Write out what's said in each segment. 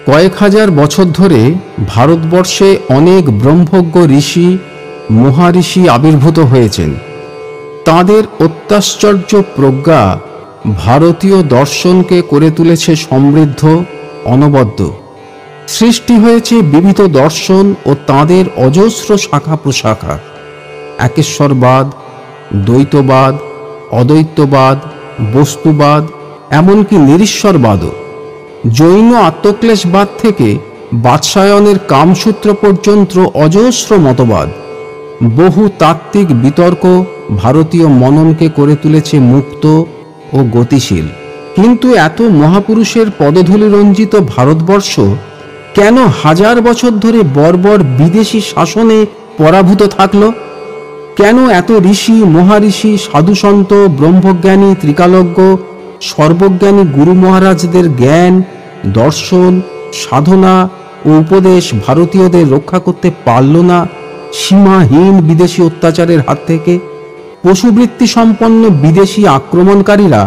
কয়েক হাজার বছর ধরে ভারতবর্ষে অনেক ব্রহ্মজ্ঞ ঋষি মহাঋষি আবির্ভূত হয়েছেন। তাঁদের অত্যাশ্চর্য প্রজ্ঞা ভারতীয় দর্শনকে করে তুলেছে সমৃদ্ধ, অনবদ্য। সৃষ্টি হয়েছে বিবিধ দর্শন ও তাঁদের অজস্র শাখা প্রশাখা। একেশ্বরবাদ, দ্বৈতবাদ, অদ্বৈতবাদ, বস্তুবাদ, এমনকি নিরীশ্বরবাদও। জৈন আত্মক্লেশবাদ থেকে বাৎসায়নের কামসূত্র পর্যন্ত অজস্র মতবাদ, বহু তাত্ত্বিক বিতর্ক ভারতীয় মননকে করে তুলেছে মুক্ত ও গতিশীল। কিন্তু এত মহাপুরুষের পদধূলি রঞ্জিত ভারতবর্ষ কেন হাজার বছর ধরে বর্বর বিদেশি শাসনে পরাভূত থাকল? কেন এত ঋষি মহাঋষি সাধুসন্ত ব্রহ্মজ্ঞানী ত্রিকালজ্ঞ সর্বজ্ঞানী গুরু মহারাজদের জ্ঞান, দর্শন, সাধনা ও উপদেশ ভারতীয়দের রক্ষা করতে পারল না সীমাহীন বিদেশি অত্যাচারের হাত থেকে? পশুবৃত্তি সম্পন্ন বিদেশি আক্রমণকারীরা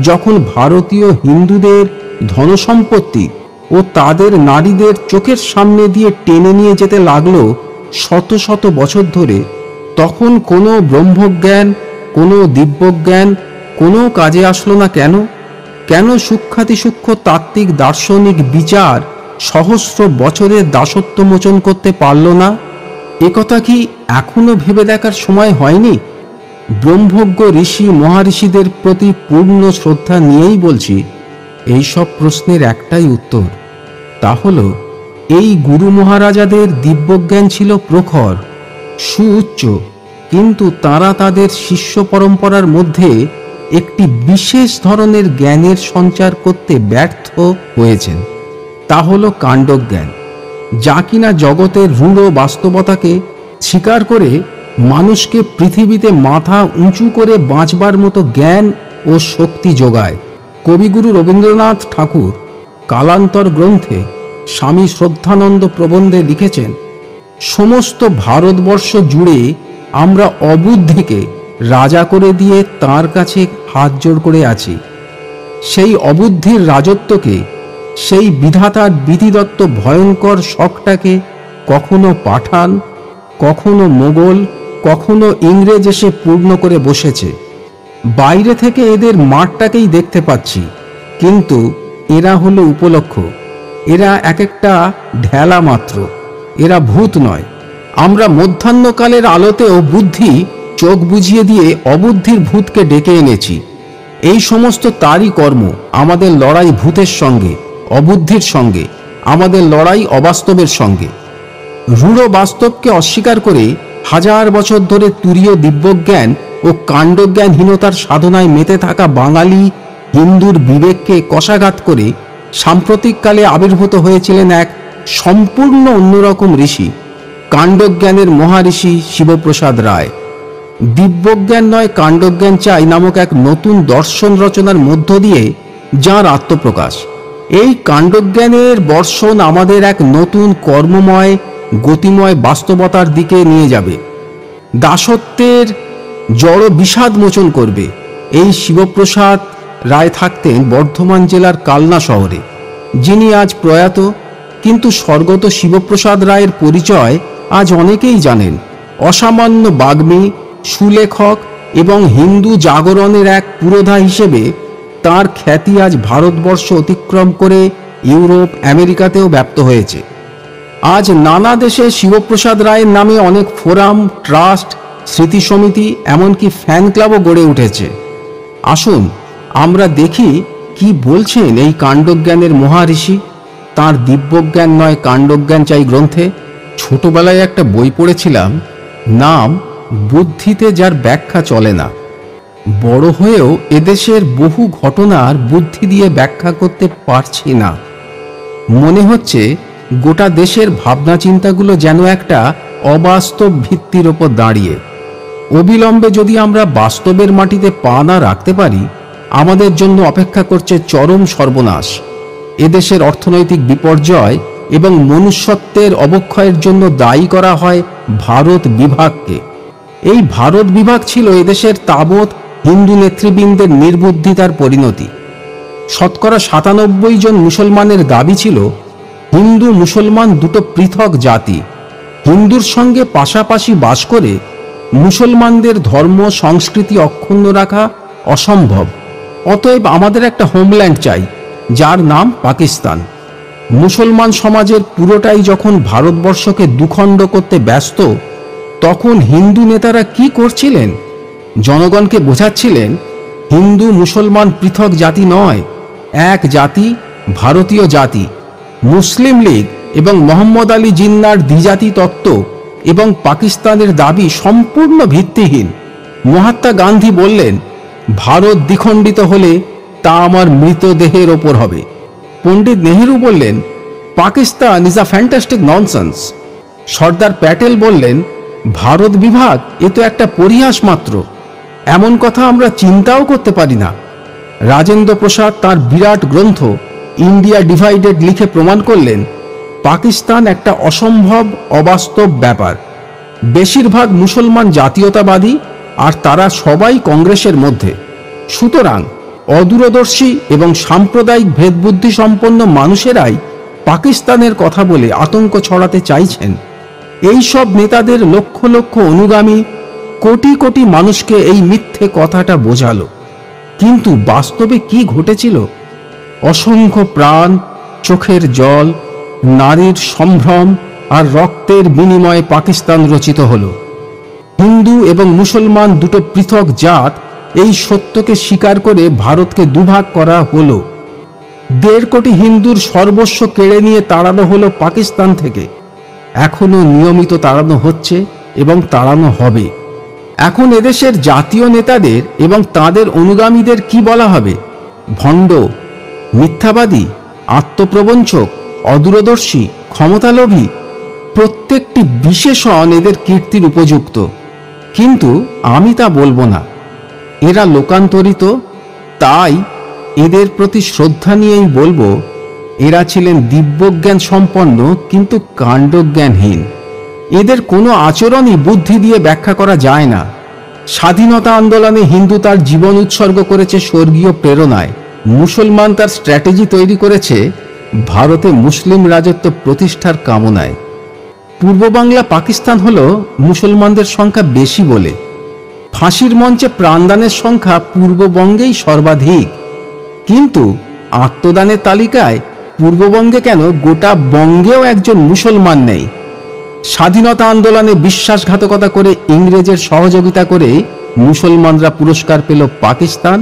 যখন ভারতীয় হিন্দুদের ধনসম্পত্তি ও তাদের নারীদের চোখের সামনে দিয়ে টেনে নিয়ে যেতে লাগলো শত শত বছর ধরে, তখন কোনো ব্রহ্মজ্ঞান, কোনো দিব্যজ্ঞান কোনো কাজে আসলো না কেন? কেন সূক্ষ্মাতিসূক্ষ্ম তাত্ত্বিক দার্শনিক বিচার সহস্র বছরের দাসত্ব মোচন করতে পারল না? একথা কি এখনো ভেবে দেখার সময় হয়নি? ব্রহ্মজ্ঞ ঋষি মহাঋষিদের প্রতি পূর্ণ শ্রদ্ধা নিয়েই বলছি, এই সব প্রশ্নের একটাই উত্তর, তা হল এই গুরু মহারাজাদের দিব্যজ্ঞান ছিল প্রখর, সুউচ্চ, কিন্তু তারা তাদের শিষ্য পরম্পরার মধ্যে একটি বিশেষ ধরনের জ্ঞানের সঞ্চার করতে ব্যর্থ হয়েছেন। তা হল কাণ্ডজ্ঞান, যা কিনা জগতের রূঢ় বাস্তবতাকে স্বীকার করে মানুষকে পৃথিবীতে মাথা উঁচু করে বাঁচবার মতো জ্ঞান ও শক্তি যোগায়। কবিগুরু রবীন্দ্রনাথ ঠাকুর কালান্তর গ্রন্থে স্বামী শ্রদ্ধানন্দ প্রবন্ধে লিখেছেন, সমস্ত ভারতবর্ষ জুড়ে আমরা অবুদ্ধিকে রাজা করে দিয়ে তার কাছে হাত জোড় করে আছি। সেই অবুদ্ধির রাজত্বকে, সেই বিধাতার বিধিদত্ত ভয়ঙ্কর শকটাকে কখনো পাঠান, কখনো মোগল, কখনো ইংরেজ এসে পূর্ণ করে বসেছে। বাইরে থেকে এদের মাঠটাকেই দেখতে পাচ্ছি, কিন্তু এরা হলো উপলক্ষ, এরা এক একটা ঢেলা মাত্র, এরা ভূত নয়। আমরা মধ্যাহ্নকালের আলোতেও বুদ্ধি চোখ বুঝিয়ে দিয়ে অবুদ্ধির ভূতকে ডেকে এনেছি। এই সমস্ত তারই কর্ম। আমাদের লড়াই ভূতের সঙ্গে, অবুদ্ধির সঙ্গে, আমাদের লড়াই অবাস্তবের সঙ্গে। রূঢ় বাস্তবকে অস্বীকার করে হাজার বছর ধরে তুরীয় দিব্যজ্ঞান ও কাণ্ডজ্ঞানহীনতার সাধনায় মেতে থাকা বাঙালি হিন্দুর বিবেককে কষাঘাত করে সাম্প্রতিককালে আবির্ভূত হয়েছিলেন এক সম্পূর্ণ অন্যরকম ঋষি, কাণ্ডজ্ঞানের মহাঋষি শিবপ্রসাদ রায়। দিব্যজ্ঞান নয় কাণ্ডজ্ঞান চাই নামক এক নতুন দর্শন রচনার মধ্য দিয়ে যাঁর আত্মপ্রকাশ। এই কাণ্ডজ্ঞানের বর্ষণ আমাদের এক নতুন কর্মময় গতিময় বাস্তবতার দিকে নিয়ে যাবে, দাসত্বের জড় বিষাদ মোচন করবে। এই শিবপ্রসাদ রায় থাকতেন বর্ধমান জেলার কালনা শহরে, যিনি আজ প্রয়াত, কিন্তু স্বর্গত শিবপ্রসাদ রায়ের পরিচয় আজ অনেকেই জানেন। অসামান্য বাগ্মী, সুলেখক এবং হিন্দু জাগরণের এক পুরোধা হিসেবে তার খ্যাতি আজ ভারতবর্ষ অতিক্রম করে ইউরোপ আমেরিকাতেও ব্যাপ্ত হয়েছে। আজ নানা দেশে শিবপ্রসাদ রায়ের নামে অনেক ফোরাম, ট্রাস্ট, স্মৃতি সমিতি, এমনকি ফ্যান ক্লাবও গড়ে উঠেছে। আসুন আমরা দেখি কি বলছেন এই কাণ্ডজ্ঞানের মহাঋষি তাঁর দিব্যজ্ঞান নয় কাণ্ডজ্ঞান চাই গ্রন্থে। ছোটবেলায় একটা বই পড়েছিলাম, নাম বুদ্ধিতে যার ব্যাখ্যা চলে না। বড় হয়েও এদেশের বহু ঘটনার বুদ্ধি দিয়ে ব্যাখ্যা করতে পারছি না। মনে হচ্ছে গোটা দেশের ভাবনা চিন্তাগুলো যেন একটা অবাস্তব ভিত্তির ওপর দাঁড়িয়ে। অবিলম্বে যদি আমরা বাস্তবের মাটিতে পা না রাখতে পারি, আমাদের জন্য অপেক্ষা করছে চরম সর্বনাশ। এদেশের অর্থনৈতিক বিপর্যয় এবং মনুষ্যত্বের অবক্ষয়ের জন্য দায়ী করা হয় ভারত বিভাগকে। এই ভারত বিভাগ ছিল এদেশের তাবৎ হিন্দু নেতৃবৃন্দের নির্বুদ্ধিতার পরিণতি। শতকরা ৯৭ জন মুসলমানের দাবি ছিল হিন্দু মুসলমান দুটো পৃথক জাতি। হিন্দুর সঙ্গে পাশাপাশি বাস করে মুসলমানদের ধর্ম সংস্কৃতি অক্ষুণ্ণ রাখা অসম্ভব। অতএব আমাদের একটা হোমল্যান্ড চাই, যার নাম পাকিস্তান। মুসলমান সমাজের পুরোটাই যখন ভারতবর্ষকে দুখণ্ড করতে ব্যস্ত, তখন হিন্দু নেতারা কি করছিলেন? জনগণকে বোঝাচ্ছিলেন হিন্দু মুসলমান পৃথক জাতি নয়, এক জাতি, ভারতীয় জাতি। মুসলিম লীগ এবং মোহাম্মদ আলী জিন্নার দ্বিজাতি তত্ত্ব এবং পাকিস্তানের দাবি সম্পূর্ণ ভিত্তিহীন। মহাত্মা গান্ধী বললেন, ভারত দ্বিখণ্ডিত হলে তা আমার মৃতদেহের ওপর হবে। পণ্ডিত নেহেরু বললেন, Pakistan is a fantastic nonsense. Sardar Patel বললেন, ভারত বিভাগ এ তো একটা পরিহাস মাত্র, এমন কথা আমরা চিন্তাও করতে পারি না। রাজেন্দ্র প্রসাদ তার বিরাট গ্রন্থ ইন্ডিয়া ডিভাইডেড লিখে প্রমাণ করলেন, পাকিস্তান একটা অসম্ভব অবাস্তব ব্যাপার। বেশিরভাগ মুসলমান জাতীয়তাবাদী, আর তারা সবাই কংগ্রেসের মধ্যে। সুতরাং অদূরদর্শী এবং সাম্প্রদায়িক ভেদবুদ্ধি সম্পন্ন মানুষেরাই পাকিস্তানের কথা বলে আতঙ্ক ছড়াতে চাইছেন। এই সব নেতাদের লক্ষ লক্ষ অনুগামী কোটি কোটি মানুষকে এই মিথ্যে কথাটা বোঝালো। কিন্তু বাস্তবে কি ঘটেছিল? অসংখ্য প্রাণ, চোখের জল, নারীর সম্ভ্রম আর রক্তের বিনিময়ে পাকিস্তান রচিত হলো। হিন্দু এবং মুসলমান দুটো পৃথক জাত, এই সত্যকে স্বীকার করে ভারতকে দুভাগ করা হলো। 1.5 কোটি হিন্দুর সর্বস্ব কেড়ে নিয়ে তাড়ানো হলো পাকিস্তান থেকে। এখনো নিয়মিত তাড়ানো হচ্ছে এবং তাড়ানো হবে। এখন এদেশের জাতীয় নেতাদের এবং তাদের অনুগামীদের কি বলা হবে? ভণ্ড, মিথ্যাবাদী, আত্মপ্রবঞ্চক, অদূরদর্শী, ক্ষমতালোভী। প্রত্যেকটি বিশেষণ এদের কীর্তির উপযুক্ত, কিন্তু আমি তা বলবো না। এরা লোকান্তরিত, তাই এদের প্রতি শ্রদ্ধা নিয়েই বলবো, এরা ছিলেন দিব্যজ্ঞান সম্পন্ন কিন্তু কাণ্ডজ্ঞানহীন। এদের কোনো আচরণই বুদ্ধি দিয়ে ব্যাখ্যা করা যায় না। স্বাধীনতা আন্দোলনে হিন্দু তার জীবন উৎসর্গ করেছে স্বর্গীয় প্রেরণায়, মুসলমান তার স্ট্র্যাটেজি তৈরি করেছে ভারতে মুসলিম রাজত্ব প্রতিষ্ঠার কামনায়। পূর্ব বাংলা পাকিস্তান হল মুসলমানদের সংখ্যা বেশি বলে। ফাঁসির মঞ্চে প্রাণদানের সংখ্যা পূর্ববঙ্গেই সর্বাধিক, কিন্তু আত্মদানের তালিকায় পূর্ববঙ্গে কেন গোটা বঙ্গেও একজন মুসলমান নেই। স্বাধীনতা আন্দোলনে বিশ্বাসঘাতকতা করে ইংরেজের সহযোগিতা করে মুসলমানরা পুরস্কার পেল পাকিস্তান,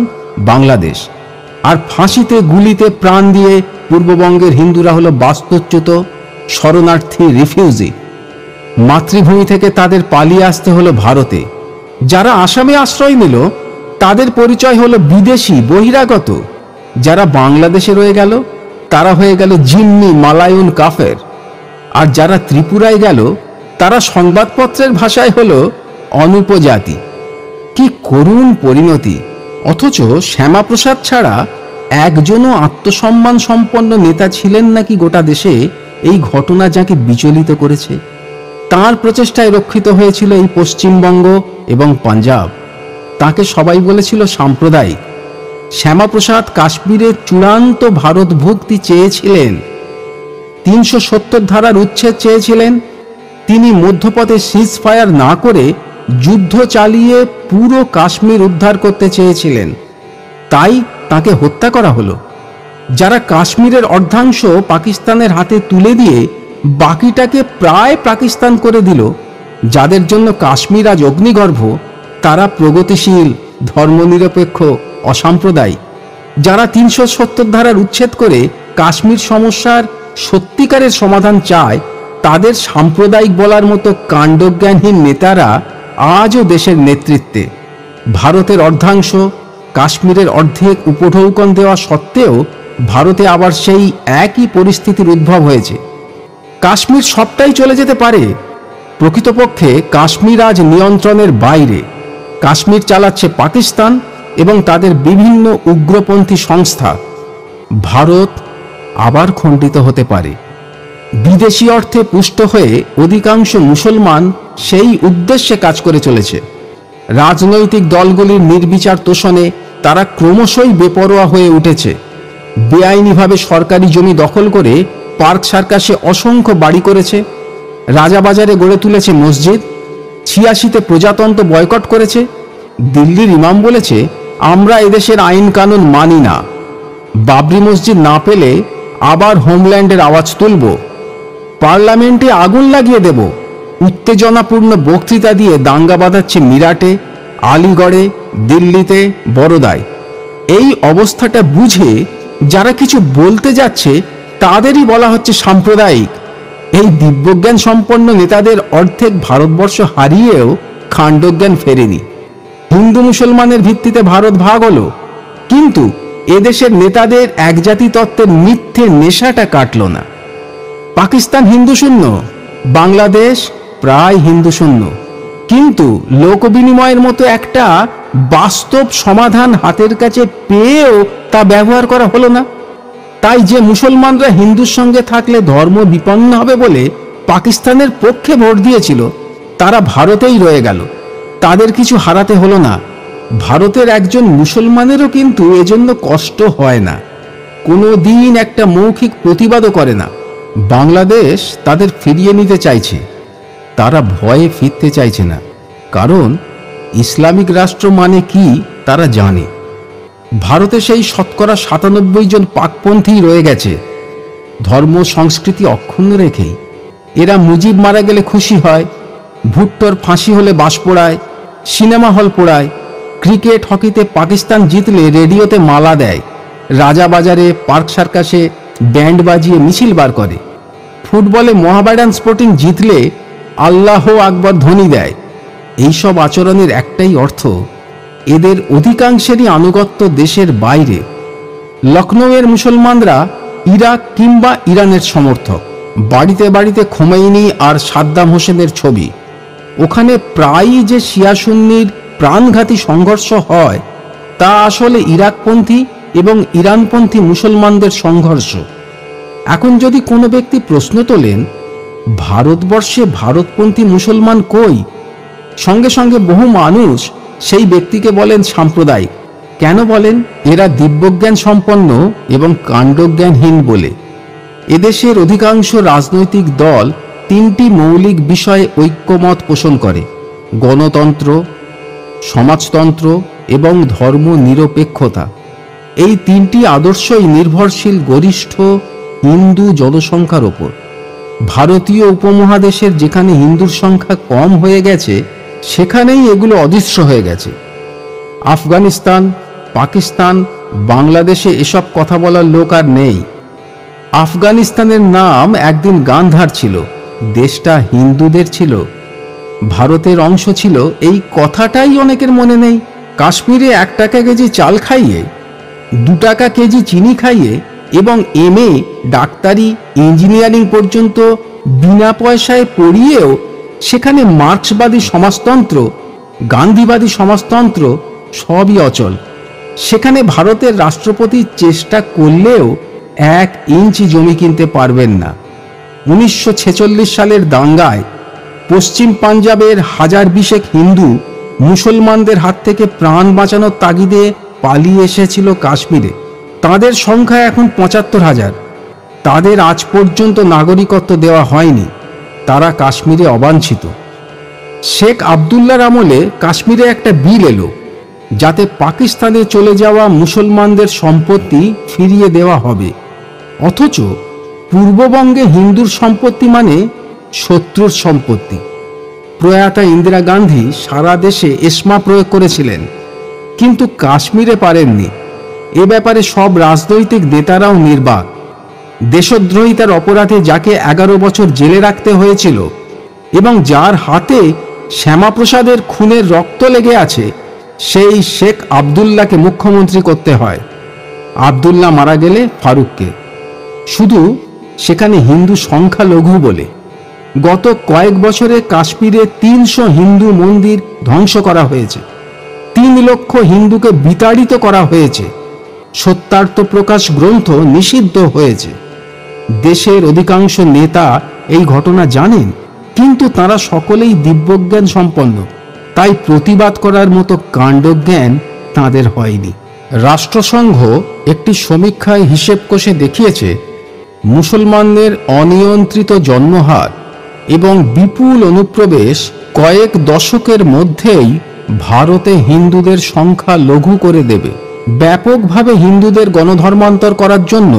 বাংলাদেশ। আর ফাঁসিতে গুলিতে প্রাণ দিয়ে পূর্ববঙ্গের হিন্দুরা হলো বাস্তুচ্যুত শরণার্থী, রিফিউজি। মাতৃভূমি থেকে তাদের পালিয়ে আসতে হলো ভারতে। যারা আসামে আশ্রয় নিল তাদের পরিচয় হলো বিদেশি, বহিরাগত। যারা বাংলাদেশে রয়ে গেল তারা হয়ে গেল জিম্মি, মালায়ুন, কাফের। আর যারা ত্রিপুরায় গেল তারা সংবাদপত্রের ভাষায় হলো অনুপজাতি। কি করুণ পরিণতি! অথচ শ্যামাপ্রসাদ ছাড়া একজনও আত্মসম্মান সম্পন্ন নেতা ছিলেন নাকি গোটা দেশে এই ঘটনা যাকে বিচলিত করেছে। তাঁর প্রচেষ্টায় রক্ষিত হয়েছিল এই পশ্চিমবঙ্গ এবং পাঞ্জাব। তাকে সবাই বলেছিল সাম্প্রদায়িক। শ্যামাপ্রসাদ কাশ্মীরের চূড়ান্ত ভারত ভুক্তি চেয়েছিলেন, 370 ধারার উচ্ছেদ চেয়েছিলেন। তিনি মধ্যপথে সিজ ফায়ার না করে যুদ্ধ চালিয়ে পুরো কাশ্মীর উদ্ধার করতে চেয়েছিলেন, তাই তাকে হত্যা করা হলো। যারা কাশ্মীরের অর্ধাংশ পাকিস্তানের হাতে তুলে দিয়ে বাকিটাকে প্রায় পাকিস্তান করে দিল, যাদের জন্য কাশ্মীর আজ অগ্নিগর্ভ, তারা প্রগতিশীল, ধর্মনিরপেক্ষ, অসাম্প্রদায়িক। যারা 370 ধারার উচ্ছেদ করে কাশ্মীর সমস্যার সত্যিকারের সমাধান চায়, তাদের সাম্প্রদায়িক বলার মতো কাণ্ডজ্ঞানহীন নেতারা আজও দেশের নেতৃত্বে। ভারতের অর্ধাংশ, কাশ্মীরের অর্ধেক উপঢৌকন দেওয়া সত্ত্বেও ভারতে আবার সেই একই পরিস্থিতির উদ্ভব হয়েছে। কাশ্মীর সবটাই চলে যেতে পারে, প্রকৃতপক্ষে কাশ্মীর আজ নিয়ন্ত্রণের বাইরে। কাশ্মীর চালাচ্ছে পাকিস্তান এবং তাদের বিভিন্ন উগ্রপন্থী সংস্থা। ভারত আবার খণ্ডিত হতে পারে। বিদেশি অর্থে পুষ্ট হয়ে অধিকাংশ মুসলমান সেই উদ্দেশ্যে কাজ করে চলেছে। রাজনৈতিক দলগুলির নির্বিচার তোষণে তারা ক্রমশই বেপরোয়া হয়ে উঠেছে। বেআইনিভাবে সরকারি জমি দখল করে পার্ক সার্কাসে অসংখ্য বাড়ি করেছে, রাজাবাজারে গড়ে তুলেছে মসজিদ, 86তে প্রজাতন্ত্র বয়কট করেছে। দিল্লির ইমাম বলেছে, আমরা এদেশের আইন কানুন মানি না, বাবরি মসজিদ না পেলে আবার হোমল্যান্ডের আওয়াজ তুলব, পার্লামেন্টে আগুন লাগিয়ে দেব। উত্তেজনাপূর্ণ বক্তৃতা দিয়ে দাঙ্গা বাঁধাচ্ছে মিরাটে, আলিগড়ে, দিল্লিতে, বরোদায়। এই অবস্থাটা বুঝে যারা কিছু বলতে যাচ্ছে তাদেরই বলা হচ্ছে সাম্প্রদায়িক। এই দিব্যজ্ঞান সম্পন্ন নেতাদের অর্ধেক ভারতবর্ষ হারিয়েও খাণ্ডজ্ঞান ফেরেনি। হিন্দু মুসলমানের ভিত্তিতে ভারত ভাগ হলো, কিন্তু এদেশের নেতাদের একজাতি তত্ত্বের মিথ্যে নেশাটা কাটল না। পাকিস্তান হিন্দু শূন্য, বাংলাদেশ প্রায় হিন্দু শূন্য, কিন্তু লোক বিনিময়ের মতো একটা বাস্তব সমাধান হাতের কাছে পেয়েও তা ব্যবহার করা হলো না। তাই যে মুসলমানরা হিন্দুর সঙ্গে থাকলে ধর্ম বিপন্ন হবে বলে পাকিস্তানের পক্ষে ভোট দিয়েছিল, তারা ভারতেই রয়ে গেল, তাদের কিছু হারাতে হলো না। ভারতের একজন মুসলমানেরও কিন্তু এজন্য কষ্ট হয় না, কোনো দিন একটা মৌখিক প্রতিবাদও করে না। বাংলাদেশ তাদের ফিরিয়ে নিতে চাইছে, তারা ভয়ে ফিরতে চাইছে না, কারণ ইসলামিক রাষ্ট্র মানে কি তারা জানে। ভারতে সেই শতকরা 97 জন পাকপন্থী রয়ে গেছে, ধর্ম সংস্কৃতি অক্ষুণ্ণ রেখেই। এরা মুজিব মারা গেলে খুশি হয়, ভুট্টোর ফাঁসি হলে বাস পোড়ায়, সিনেমা হল পোড়ায়, ক্রিকেট হকিতে পাকিস্তান জিতলে রেডিওতে মালা দেয়, রাজাবাজারে পার্ক সার্কাসে ব্যান্ড বাজিয়ে মিছিল বার করে, ফুটবলে মোহামেডান স্পোর্টিং জিতলে আল্লাহ আকবর ধ্বনি দেয়। এইসব আচরণের একটাই অর্থ, এদের অধিকাংশেরই আনুগত্য দেশের বাইরে। লখনৌয়ের মুসলমানরা ইরাক কিংবা ইরানের সমর্থক, বাড়িতে বাড়িতে খোমেনি আর সাদ্দাম হোসেনের ছবি। ওখানে প্রায়ই যে শিয়া সুন্নির প্রাণঘাতী সংঘর্ষ হয়, তা আসলে ইরাকপন্থী এবং ইরানপন্থী মুসলমানদের সংঘর্ষ। এখন যদি কোনো ব্যক্তি প্রশ্ন তোলেন, ভারতবর্ষে ভারতপন্থী মুসলমান কই, সঙ্গে সঙ্গে বহু মানুষ সেই ব্যক্তিকে বলেন সাম্প্রদায়িক। কেন বলেন? এরা দিব্যজ্ঞান সম্পন্ন এবং কাণ্ডজ্ঞানহীন বলে। এদেশের অধিকাংশ রাজনৈতিক দল 3টি মৌলিক বিষয়ে ঐক্যমত পোষণ করে: গণতন্ত্র, সমাজতন্ত্র এবং ধর্ম নিরপেক্ষতা। এই 3টি আদর্শই নির্ভরশীল গরিষ্ঠ হিন্দু জনসংখ্যার ওপর। ভারতীয় উপমহাদেশের যেখানে হিন্দুর সংখ্যা কম হয়ে গেছে, সেখানেই এগুলো অদৃশ্য হয়ে গেছে। আফগানিস্তান, পাকিস্তান, বাংলাদেশে এসব কথা বলার লোক আর নেই। আফগানিস্তানের নাম একদিন গান্ধার ছিল, দেশটা হিন্দুদের ছিল, ভারতের অংশ ছিল, এই কথাটাই অনেকের মনে নেই। কাশ্মীরে 1 টাকা কেজি চাল খাইয়ে, 2 টাকা কেজি চিনি খাইয়ে এবং MA, ডাক্তারি, ইঞ্জিনিয়ারিং পর্যন্ত বিনা পয়সায় পড়িয়েও সেখানে মার্ক্সবাদী সমাজতন্ত্র, গান্ধীবাদী সমাজতন্ত্র সবই অচল। সেখানে ভারতের রাষ্ট্রপতি চেষ্টা করলেও 1 ইঞ্চি জমি কিনতে পারবেন না। 1946 সালের দাঙ্গায় পশ্চিম পাঞ্জাবের 1020 হিন্দু মুসলমানদের হাত থেকে প্রাণ বাঁচানোর তাগিদে পালিয়ে এসেছিল কাশ্মীরে। তাদের সংখ্যা এখন 75,000। তাদের আজ পর্যন্ত নাগরিকত্ব দেওয়া হয়নি, তারা কাশ্মীরে অবাঞ্ছিত। শেখ আবদুল্লাহর আমলে কাশ্মীরে একটা বিল এলো, যাতে পাকিস্তানে চলে যাওয়া মুসলমানদের সম্পত্তি ফিরিয়ে দেওয়া হবে। অথচ পূর্ববঙ্গে হিন্দুর সম্পত্তি মানে শত্রুর সম্পত্তি। প্রয়াতা ইন্দিরা গান্ধী সারা দেশে এসমা প্রয়োগ করেছিলেন, কিন্তু কাশ্মীরে পারেননি। এ ব্যাপারে সব রাজনৈতিক নেতারাও নির্বাক। দেশদ্রোহিতার অপরাধে যাকে 11 বছর জেলে রাখতে হয়েছিল এবং যার হাতে শ্যামাপ্রসাদের খুনের রক্ত লেগে আছে, সেই শেখ আবদুল্লাহকে মুখ্যমন্ত্রী করতে হয়। আবদুল্লাহ মারা গেলে ফারুককে, শুধু সেখানে হিন্দু সংখ্যালঘু বলে। গত কয়েক বছরে কাশ্মীরে 300 হিন্দু মন্দির ধ্বংস করা হয়েছে, 3 লক্ষ হিন্দুকে বিতাড়িত করা হয়েছে, সত্যার্থ প্রকাশ গ্রন্থ নিষিদ্ধ হয়েছে। দেশের অধিকাংশ নেতা এই ঘটনা জানেন, কিন্তু তারা সকলেই দিব্যজ্ঞান সম্পন্ন, তাই প্রতিবাদ করার মতো কাণ্ডজ্ঞান তাদের হয়নি। রাষ্ট্রসংঘ একটি সমীক্ষায় হিসেব কষে দেখিয়েছে, মুসলমানদের অনিয়ন্ত্রিত জন্মহার এবং বিপুল অনুপ্রবেশ কয়েক দশকের মধ্যেই ভারতে হিন্দুদের সংখ্যা লঘু করে দেবে। ব্যাপকভাবে হিন্দুদের গণধর্মান্তর করার জন্য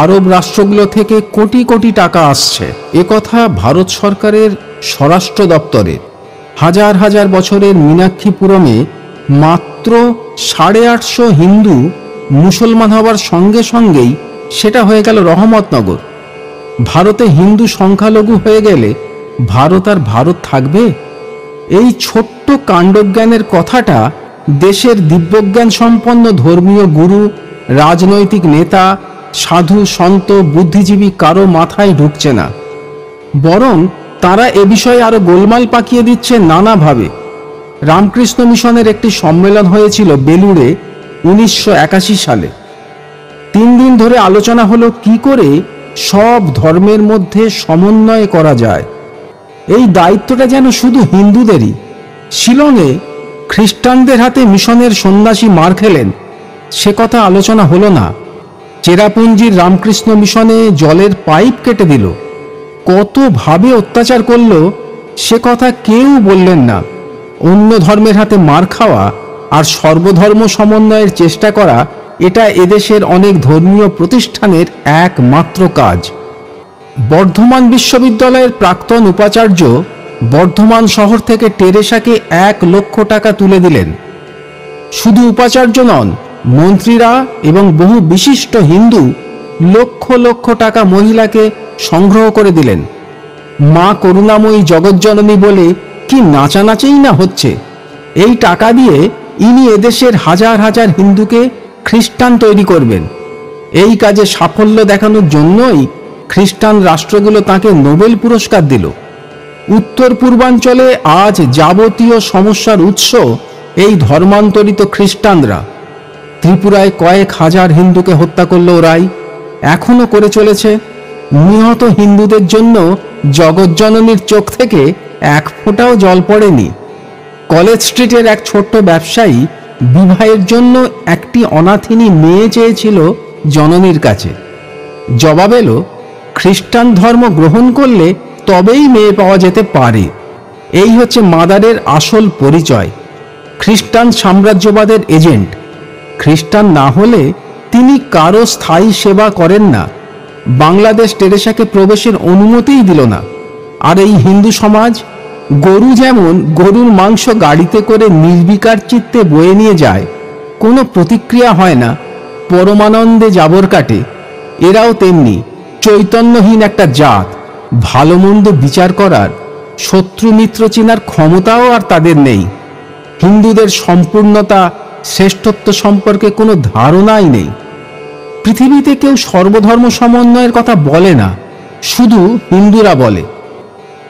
আরব রাষ্ট্রগুলো থেকে কোটি কোটি টাকা আসছে, একথা ভারত সরকারের স্বরাষ্ট্র দপ্তরের। হাজার হাজার বছরের মীনাক্ষীপুরমে মাত্র 850 হিন্দু মুসলমান হওয়ার সঙ্গে সঙ্গেই সেটা হয়ে গেল রহমতনগর। ভারতে হিন্দু সংখ্যালঘু হয়ে গেলে ভারত আর ভারত থাকবে? এই ছোট্ট কাণ্ডজ্ঞানের কথাটা দেশের দিব্যজ্ঞান সম্পন্ন ধর্মীয় গুরু, রাজনৈতিক নেতা, সাধু সন্ত, বুদ্ধিজীবী কারো মাথায় ঢুকছে না। বরং তারা এ বিষয়ে আরো গোলমাল পাকিয়ে দিচ্ছে নানাভাবে। রামকৃষ্ণ মিশনের একটি সম্মেলন হয়েছিল বেলুড়ে 1981 সালে। 3 দিন ধরে আলোচনা হলো কি করে সব ধর্মের মধ্যে সমন্বয় করা যায়। এই দায়িত্বটা যেন শুধু হিন্দুদেরই। শিলংয়ে খ্রিস্টানদের হাতে মিশনের সন্ন্যাসী মার খেলেন, সে কথা আলোচনা হলো না। চেরাপুঞ্জির রামকৃষ্ণ মিশনে জলের পাইপ কেটে দিল, কতভাবে অত্যাচার করল সে কথা কেউ বললেন না। অন্য ধর্মের হাতে মার খাওয়া আর সর্বধর্ম সমন্বয়ের চেষ্টা করা, এটা এদেশের অনেক ধর্মীয় প্রতিষ্ঠানের একমাত্র কাজ। বর্ধমান বিশ্ববিদ্যালয়ের প্রাক্তন উপাচার্য বর্ধমান শহর থেকে টেরেসাকে 1 লক্ষ টাকা তুলে দিলেন। শুধু উপাচার্য নন, মন্ত্রীরা এবং বহু বিশিষ্ট হিন্দু লক্ষ লক্ষ টাকা মহিলাকে সংগ্রহ করে দিলেন। মা করুণাময়ী জগজ্জননী বলে কি নাচানাচিই না হচ্ছে। এই টাকা দিয়ে ইনি এদেশের হাজার হাজার হিন্দুকে খ্রিস্টান তৈরি করবেন। এই কাজে সাফল্য দেখানোর জন্যই খ্রিস্টান রাষ্ট্রগুলো তাকে নোবেল পুরস্কার দিল। উত্তর পূর্বাঞ্চলে আজ যাবতীয় সমস্যার উৎস এই ধর্মান্তরিত খ্রিস্টানরা। ত্রিপুরায় কয়েক হাজার হিন্দুকে হত্যা করল ওরাই, এখনো করে চলেছে। নিহত হিন্দুদের জন্য জগজ্জননীর চোখ থেকে 1 ফোঁটাও জল পড়েনি। কলেজ স্ট্রিটের এক ছোট্ট ব্যবসায়ী বিবাহের জন্য একটি অনাথিনী মেয়ে চেয়েছিল জননীর কাছে। জবাব এলো, খ্রিস্টান ধর্ম গ্রহণ করলে তবেই মেয়ে পাওয়া যেতে পারে। এই হচ্ছে মাদারের আসল পরিচয়, খ্রিস্টান সাম্রাজ্যবাদের এজেন্ট। খ্রিস্টান না হলে তিনি কারো স্থায়ী সেবা করেন না। বাংলাদেশ টেরেসাকে প্রবেশের অনুমতিই দিল না। আর এই হিন্দু সমাজ, গরু যেমন গরুর মাংস গাড়িতে করে নির্বিকার চিত্তে বয়ে নিয়ে যায়, কোনো প্রতিক্রিয়া হয় না, পরমানন্দে জাবর কাটে, এরাও তেমনি চৈতন্যহীন একটা জাত। ভালো মন্দ বিচার করার, শত্রু মিত্র চেনার ক্ষমতাও আর তাদের নেই। হিন্দুদের সম্পূর্ণতা, শ্রেষ্ঠত্ব সম্পর্কে কোনো ধারণাই নেই। পৃথিবীতে কেউ সর্বধর্ম সমন্বয়ের কথা বলে না, শুধু হিন্দুরা বলে।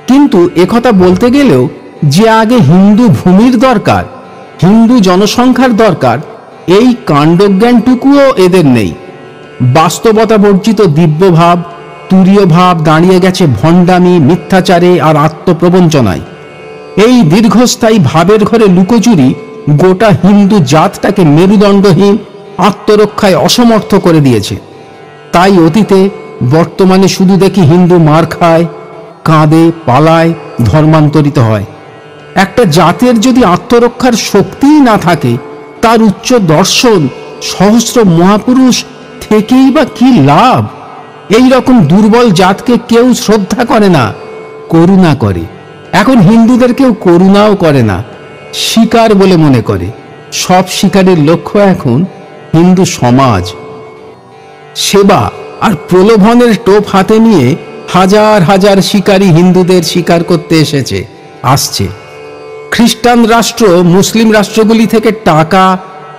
কিন্তু একথা বলতে গেলেও যে আগে হিন্দু ভূমির দরকার, হিন্দু জনসংখ্যার দরকার, এই কাণ্ডজ্ঞানটুকুও এদের নেই। বাস্তবতা বর্জিত দিব্যভাব, তুরীয় ভাব দাঁড়িয়ে গেছে ভণ্ডামি, মিথ্যাচারে আর আত্মপ্রবঞ্চনায়। এই দীর্ঘস্থায়ী ভাবের ঘরে লুকোচুরি গোটা হিন্দু জাতটাকে মেরুদণ্ডহীন, আত্মরক্ষায় অসমর্থ করে দিয়েছে। তাই অতীতে, বর্তমানে শুধু দেখি হিন্দু মার খায়, কাঁদে, পালায়, ধর্মান্তরিত হয়। একটা জাতের যদি আত্মরক্ষার শক্তিই না থাকে, তার উচ্চ দর্শন, সহস্র মহাপুরুষ থেকেই বা কি লাভ? এই রকম দুর্বল জাতকে কেউ শ্রদ্ধা করে না, করুণা করে। এখন হিন্দুদের কেউ করুণাও করে না, শিকার বলে মনে করে। সব শিকারের লক্ষ্য এখন হিন্দু সমাজ। সেবা আর প্রলোভনের টোপ হাতে নিয়ে হাজার হাজার শিকারী হিন্দুদের শিকার করতে আসছে। খ্রিস্টান রাষ্ট্র, মুসলিম রাষ্ট্রগুলি থেকে টাকা,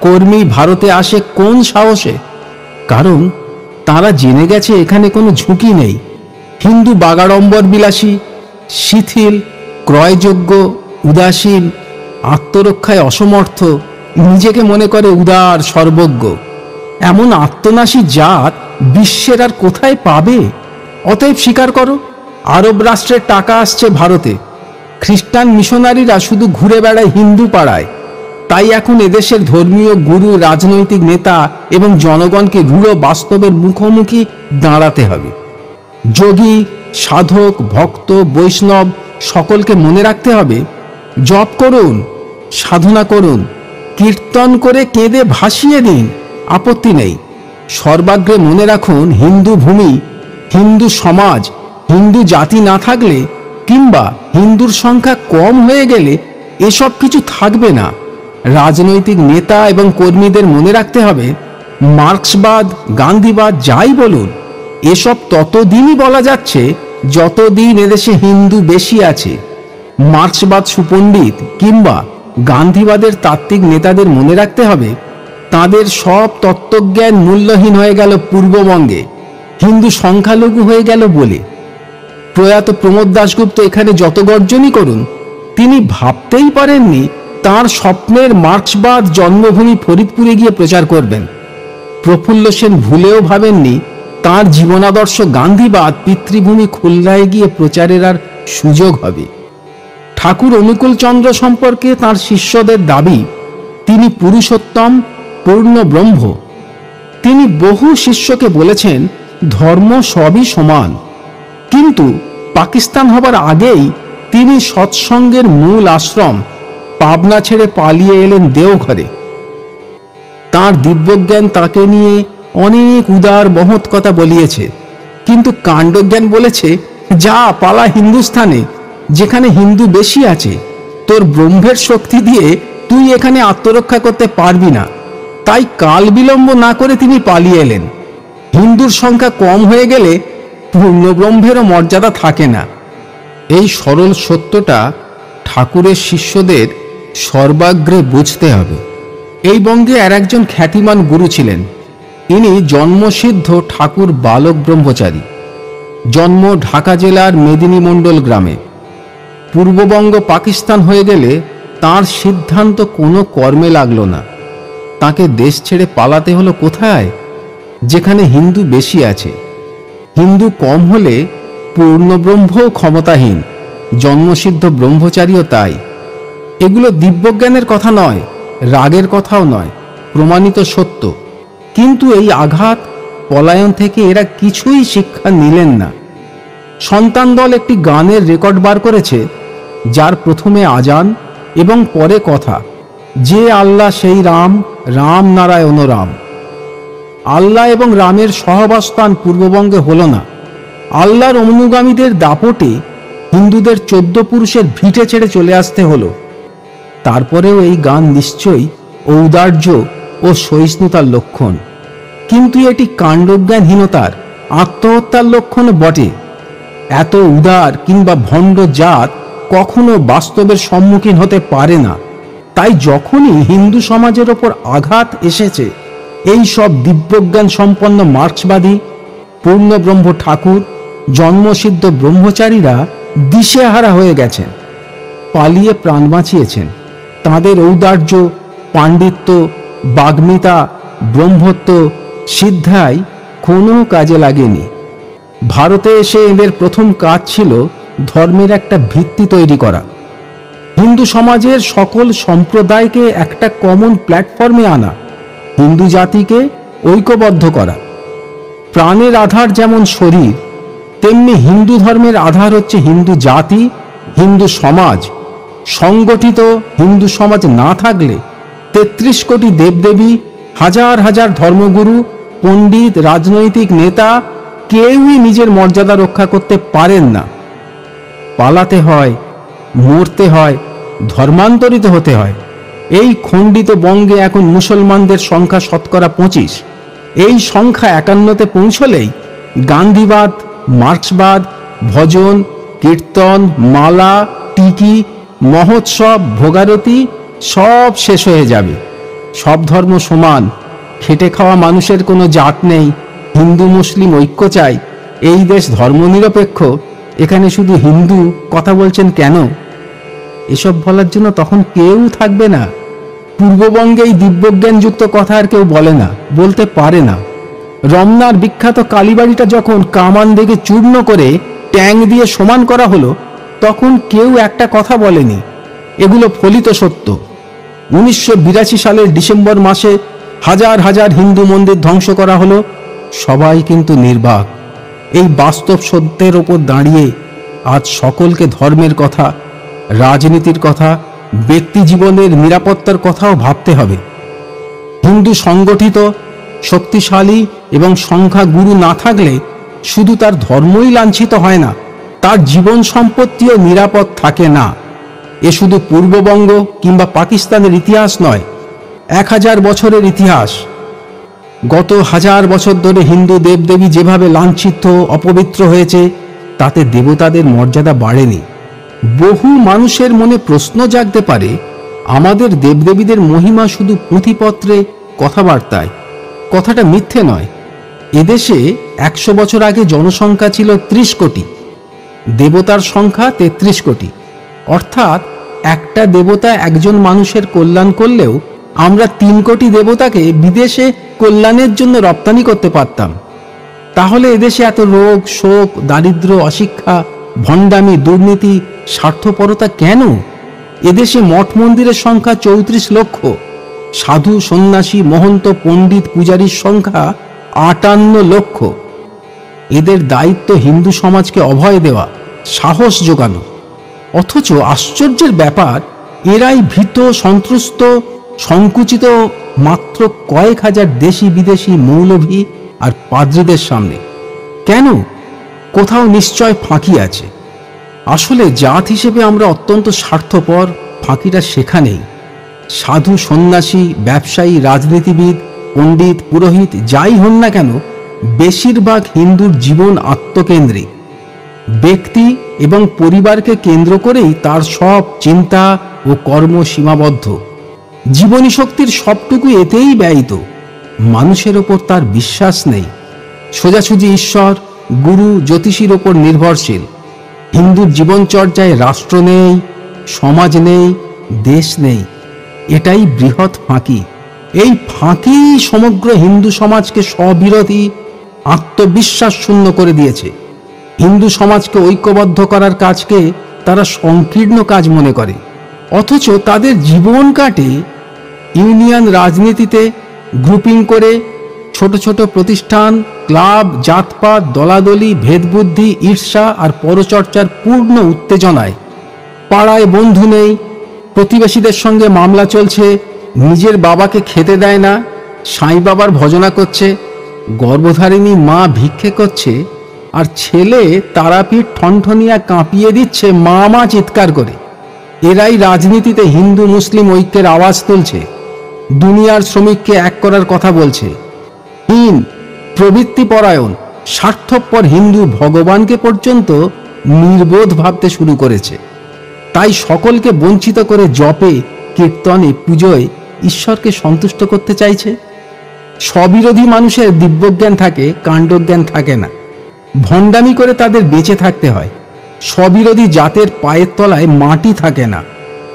কর্মী ভারতে আসে কোন সাহসে? কারণ তারা জেনে গেছে এখানে কোনো ঝুঁকি নেই। হিন্দু বাগাড়ম্বর বিলাসী, শিথিল, ক্রয়যোগ্য, উদাসীন, আত্মরক্ষায় অসমর্থ, নিজেকে মনে করে উদার, সর্বজ্ঞ। এমন আত্মনাশী জাত বিশ্বের আর কোথায় পাবে? অতএব স্বীকার করো, আরব রাষ্ট্রের টাকা আসছে ভারতে। খ্রিস্টান মিশনারিরা শুধু ঘুরে বেড়ায় হিন্দু পাড়ায়, তাই এখন এদেশের ধর্মীয় গুরু, রাজনৈতিক নেতা এবং জনগণকে রূঢ় বাস্তবের মুখোমুখি দাঁড়াতে হবে। যোগী, সাধক, ভক্ত, বৈষ্ণব সকলকে মনে রাখতে হবে, জপ করুন, সাধনা করুন, কীর্তন করে কেঁদে ভাসিয়ে দিন, আপত্তি নেই। সর্বাগ্রে মনে রাখুন, হিন্দু ভূমি, হিন্দু সমাজ, হিন্দু জাতি না থাকলে কিংবা হিন্দুর সংখ্যা কম হয়ে গেলে এসব কিছু থাকবে না। রাজনৈতিক নেতা এবং কর্মীদের মনে রাখতে হবে, মার্ক্সবাদ, গান্ধীবাদ যাই বলুন, এসব ততদিনই বলা যাচ্ছে যতদিন এদেশে হিন্দু বেশি আছে। মার্ক্সবাদ সুপণ্ডিত কিংবা গান্ধীবাদের তাত্ত্বিক নেতাদের মনে রাখতে হবে, তাদের সব তত্ত্বজ্ঞান মূল্যহীন হয়ে গেল পূর্ববঙ্গে, হিন্দু সংখ্যালঘু হয়ে গেল বলে। প্রয়াত প্রমোদ দাশগুপ্ত এখানে যত গর্জনই করুন, তিনি ভাবতেই পারেননি তাঁর স্বপ্নের মার্ক্সবাদ জন্মভূমি ফরিদপুরে গিয়ে প্রচার করবেন। প্রফুল্ল সেন ভুলেও ভাবেননি তাঁর জীবনাদর্শ গান্ধীবাদ পিতৃভূমি খুলনায় গিয়ে প্রচারের আর সুযোগ হবে। ঠাকুর অনুকূল চন্দ্র সম্পর্কে তাঁর শিষ্যদের দাবি, তিনি পুরুষোত্তম, পূর্ণ ব্রহ্ম। তিনি বহু শিষ্যকে বলেছেন, ধর্ম সবই সমান। কিন্তু পাকিস্তান হবার আগেই তিনি সৎসঙ্গের মূল আশ্রম পাবনা ছেড়ে পালিয়ে এলেন দেওঘরে। তাঁর দিব্যজ্ঞান তাকে নিয়ে অনেক উদার মহৎ কথা বলিয়েছে, কিন্তু কাণ্ডজ্ঞান বলেছে, যা পালা হিন্দুস্থানে, যেখানে হিন্দু বেশি আছে। তোর ব্রহ্মের শক্তি দিয়ে তুই এখানে আত্মরক্ষা করতে পারবি না। তাই কাল বিলম্ব না করে তিনি পালিয়ে এলেন। হিন্দুর সংখ্যা কম হয়ে গেলে পূর্ণব্রহ্মেরও মর্যাদা থাকে না। এই সরল সত্যটা ঠাকুরের শিষ্যদের সর্বাগ্রে বুঝতে হবে। এই বঙ্গে আর একজন খ্যাতিমান গুরু ছিলেন। ইনি জন্মসিদ্ধ ঠাকুর বালক ব্রহ্মচারী। জন্ম ঢাকা জেলার মেদিনী মণ্ডল গ্রামে। পূর্ববঙ্গ পাকিস্তান হয়ে গেলে তাঁর সিদ্ধান্ত কোনো কর্মে লাগলো না। তাকে দেশ ছেড়ে পালাতে হলো কোথায়? যেখানে হিন্দু বেশি আছে। হিন্দু কম হলে পূর্ণব্রহ্মও ক্ষমতাহীন, জন্মসিদ্ধ ব্রহ্মচারীও তাই। এগুলো দিব্যজ্ঞানের কথা নয়, রাগের কথাও নয়, প্রমাণিত সত্য। কিন্তু এই আঘাত, পলায়ন থেকে এরা কিছুই শিক্ষা নিলেন না। সন্তান দল একটি গানের রেকর্ড বার করেছে, যার প্রথমে আজান এবং পরে কথা, যে আল্লাহ সেই রাম, রাম নারায়ণ রাম। আল্লাহ এবং রামের সহাবস্থান পূর্ববঙ্গে হল না। আল্লাহর অনুগামীদের দাপটে হিন্দুদের 14 পুরুষের ভিটে ছেড়ে চলে আসতে হলো। তারপরেও এই গান নিশ্চয়ই ঔদার্য ও সহিষ্ণুতার লক্ষণ, কিন্তু এটি কাণ্ডজ্ঞানহীনতার, আত্মহত্যার লক্ষণ বটে। এত উদার কিংবা ভণ্ড জাত কখনো বাস্তবের সম্মুখীন হতে পারে না। তাই যখনই হিন্দু সমাজের ওপর আঘাত এসেছে, এই সব দিব্যজ্ঞান সম্পন্ন মার্ক্সবাদী, পূর্ণব্রহ্ম ঠাকুর, জন্মসিদ্ধ ব্রহ্মচারীরা দিশেহারা হয়ে গেছেন, পালিয়ে প্রাণ বাঁচিয়েছেন। তাঁদের ঔদার্য, পাণ্ডিত্য, বাগ্মিতা, ব্রহ্মত্ব, সিদ্ধাই কোনো কাজে লাগেনি। ভারতে এসে এদের প্রথম কাজ ছিল ধর্মের একটা ভিত্তি তৈরি করা, হিন্দু সমাজের সকল সম্প্রদায়কে একটা কমন প্ল্যাটফর্মে আনা, হিন্দু জাতিকে ঐক্যবদ্ধ করা। প্রাণের আধার যেমন শরীর, তেমনি হিন্দু ধর্মের আধার হচ্ছে হিন্দু জাতি, হিন্দু সমাজ। সংগঠিত হিন্দু সমাজ না থাকলে 33 কোটি দেবদেবী, হাজার হাজার ধর্মগুরু, পণ্ডিত, রাজনৈতিক নেতা কেউই নিজের মর্যাদা রক্ষা করতে পারেন না। পালাতে হয়, মরতে হয়, ধর্মান্তরিত হতে হয়। এই খণ্ডিত বঙ্গে এখন মুসলমানদের সংখ্যা শতকরা 25। এই সংখ্যা 51-তে পৌঁছলেই গান্ধীবাদ, মার্ক্সবাদ, ভজন, কীর্তন, মালা, টিকি, মহোৎসব, ভোগারতি সব শেষ হয়ে যাবে। সব ধর্ম সমান, খেটে খাওয়া মানুষের কোনো জাত নেই। হিন্দু মুসলিম ঐক্য চাই। এই দেশ ধর্মনিরপেক্ষ, এখানে শুধু হিন্দু কথা বলছেন কেন? এসব বলার জন্য তখন কেউ থাকবে না। পূর্ববঙ্গে এই দিব্যজ্ঞানযুক্ত কথা আর কেউ বলে না, বলতে পারে না। রমনার বিখ্যাত কালীবাড়িটা যখন কামান দেখে চূর্ণ করে ট্যাং দিয়ে সমান করা হলো, তখন কেউ একটা কথা বলেনি। এগুলো ফলিত সত্য। 1982 সালের ডিসেম্বর মাসে হাজার হাজার হিন্দু মন্দির ধ্বংস করা হলো। সবাই কিন্তু নির্বাক। এই বাস্তব সত্যের ওপর দাঁড়িয়ে আজ সকলকে ধর্মের কথা, রাজনীতির কথা, ব্যক্তি জীবনের নিরাপত্তার কথাও ভাবতে হবে। হিন্দু সংগঠিত, শক্তিশালী এবং সংখ্যাগুরু না থাকলে শুধু তার ধর্মই লাঞ্ছিত হয় না, তার জীবন সম্পত্তিও নিরাপদ থাকে না। এ শুধু পূর্ববঙ্গ কিংবা পাকিস্তানের ইতিহাস নয়, 1000 বছরের ইতিহাস। গত 1000 বছর ধরে হিন্দু দেবদেবী যেভাবে লাঞ্ছিত, অপবিত্র হয়েছে, তাতে দেবতাদের মর্যাদা বাড়েনি। বহু মানুষের মনে প্রশ্ন জাগতে পারে, আমাদের দেবদেবীদের মহিমা শুধু পুঁথিপত্রে, কথাবার্তায়। কথাটা মিথ্যে নয়। এদেশে 100 বছর আগে জনসংখ্যা ছিল 30 কোটি, দেবতার সংখ্যা 33 কোটি। অর্থাৎ একটা দেবতা একজন মানুষের কল্যাণ করলেও আমরা 3 কোটি দেবতাকে বিদেশে কল্যাণের জন্য রপ্তানি করতে পারতাম। তাহলে এদেশে এত রোগ, শোক, দারিদ্র্য, অশিক্ষা, ভণ্ডামি, দুর্নীতি, স্বার্থপরতা কেন? এদেশে মঠ মন্দিরের সংখ্যা 34 লক্ষ, সাধু, সন্ন্যাসী, মহন্ত, পণ্ডিত, পূজারীর সংখ্যা 58 লক্ষ। এদের দায়িত্ব হিন্দু সমাজকে অভয় দেওয়া, সাহস যোগানো। অথচ আশ্চর্যের ব্যাপার, এরাই ভীত, সন্ত্রস্ত, সংকুচিত মাত্র কয়েক হাজার দেশি বিদেশি মৌলভী আর পাদ্রীদের সামনে। কেন? কোথাও নিশ্চয় ফাঁকি আছে। আসলে জাত হিসেবে আমরা অত্যন্ত স্বার্থপর। ফাঁকিটা সেখানেই। সাধু, সন্ন্যাসী, ব্যবসায়ী, রাজনীতিবিদ, পণ্ডিত, পুরোহিত যাই হন না কেন, বেশিরভাগ হিন্দুর জীবন আত্মকেন্দ্রিক। ব্যক্তি এবং পরিবারকে কেন্দ্র করেই তার সব চিন্তা ও কর্ম সীমাবদ্ধ। জীবনী শক্তির সবটুকু এতেই ব্যয়িত। মানুষের ওপর তার বিশ্বাস নেই। সোজাসুজি ঈশ্বর, গুরু, জ্যোতিষীর ওপর নির্ভরশীল। হিন্দুর জীবনচর্যায় রাষ্ট্র নেই, সমাজ নেই, দেশ নেই। এটাই বৃহৎ ফাঁকি। এই ফাঁকি সমগ্র হিন্দু সমাজকে স্ববিরোধী, আত্মবিশ্বাস শূন্য করে দিয়েছে। হিন্দু সমাজকে ঐক্যবদ্ধ করার কাজকে তারা সংকীর্ণ কাজ মনে করে। অথচ তাদের জীবন কাটে ইউনিয়ন রাজনীতিতে, গ্রুপিং করে, ছোট ছোট প্রতিষ্ঠান, ক্লাব, জাতপাত, দলাদলি, ভেদবুদ্ধি, ঈর্ষা আর পরচর্চার পূর্ণ উত্তেজনায়। পাড়ায় বন্ধু নেই, প্রতিবেশীদের সঙ্গে মামলা চলছে, নিজের বাবাকে খেতে দেয় না, সাঁই বাবার ভজনা করছে, গর্ভধারিণী মা ভিক্ষে করছে, আর ছেলে তারাপীঠ ঠনঠনিয়া কাঁপিয়ে দিচ্ছে মা মা চিৎকার করে। এরাই রাজনীতিতে হিন্দু মুসলিম ঐক্যের আওয়াজ তুলছে, দুনিয়ার শ্রমিককে এক করার কথা বলছে। হীন, প্রবৃত্তিপরায়ণ, স্বার্থপর হিন্দু ভগবানকে পর্যন্ত নির্বোধ ভাবতে শুরু করেছে। তাই সকলকে বঞ্চিত করে জপে, কীর্তনে, পুজোয় ঈশ্বরকে সন্তুষ্ট করতে চাইছে। স্ববিরোধী মানুষের দিব্যজ্ঞান থাকে, কাণ্ডজ্ঞান থাকে না। ভণ্ডামি করে তাদের বেঁচে থাকতে হয়। স্ববিরোধী জাতের পায়ের তলায় মাটি থাকে না।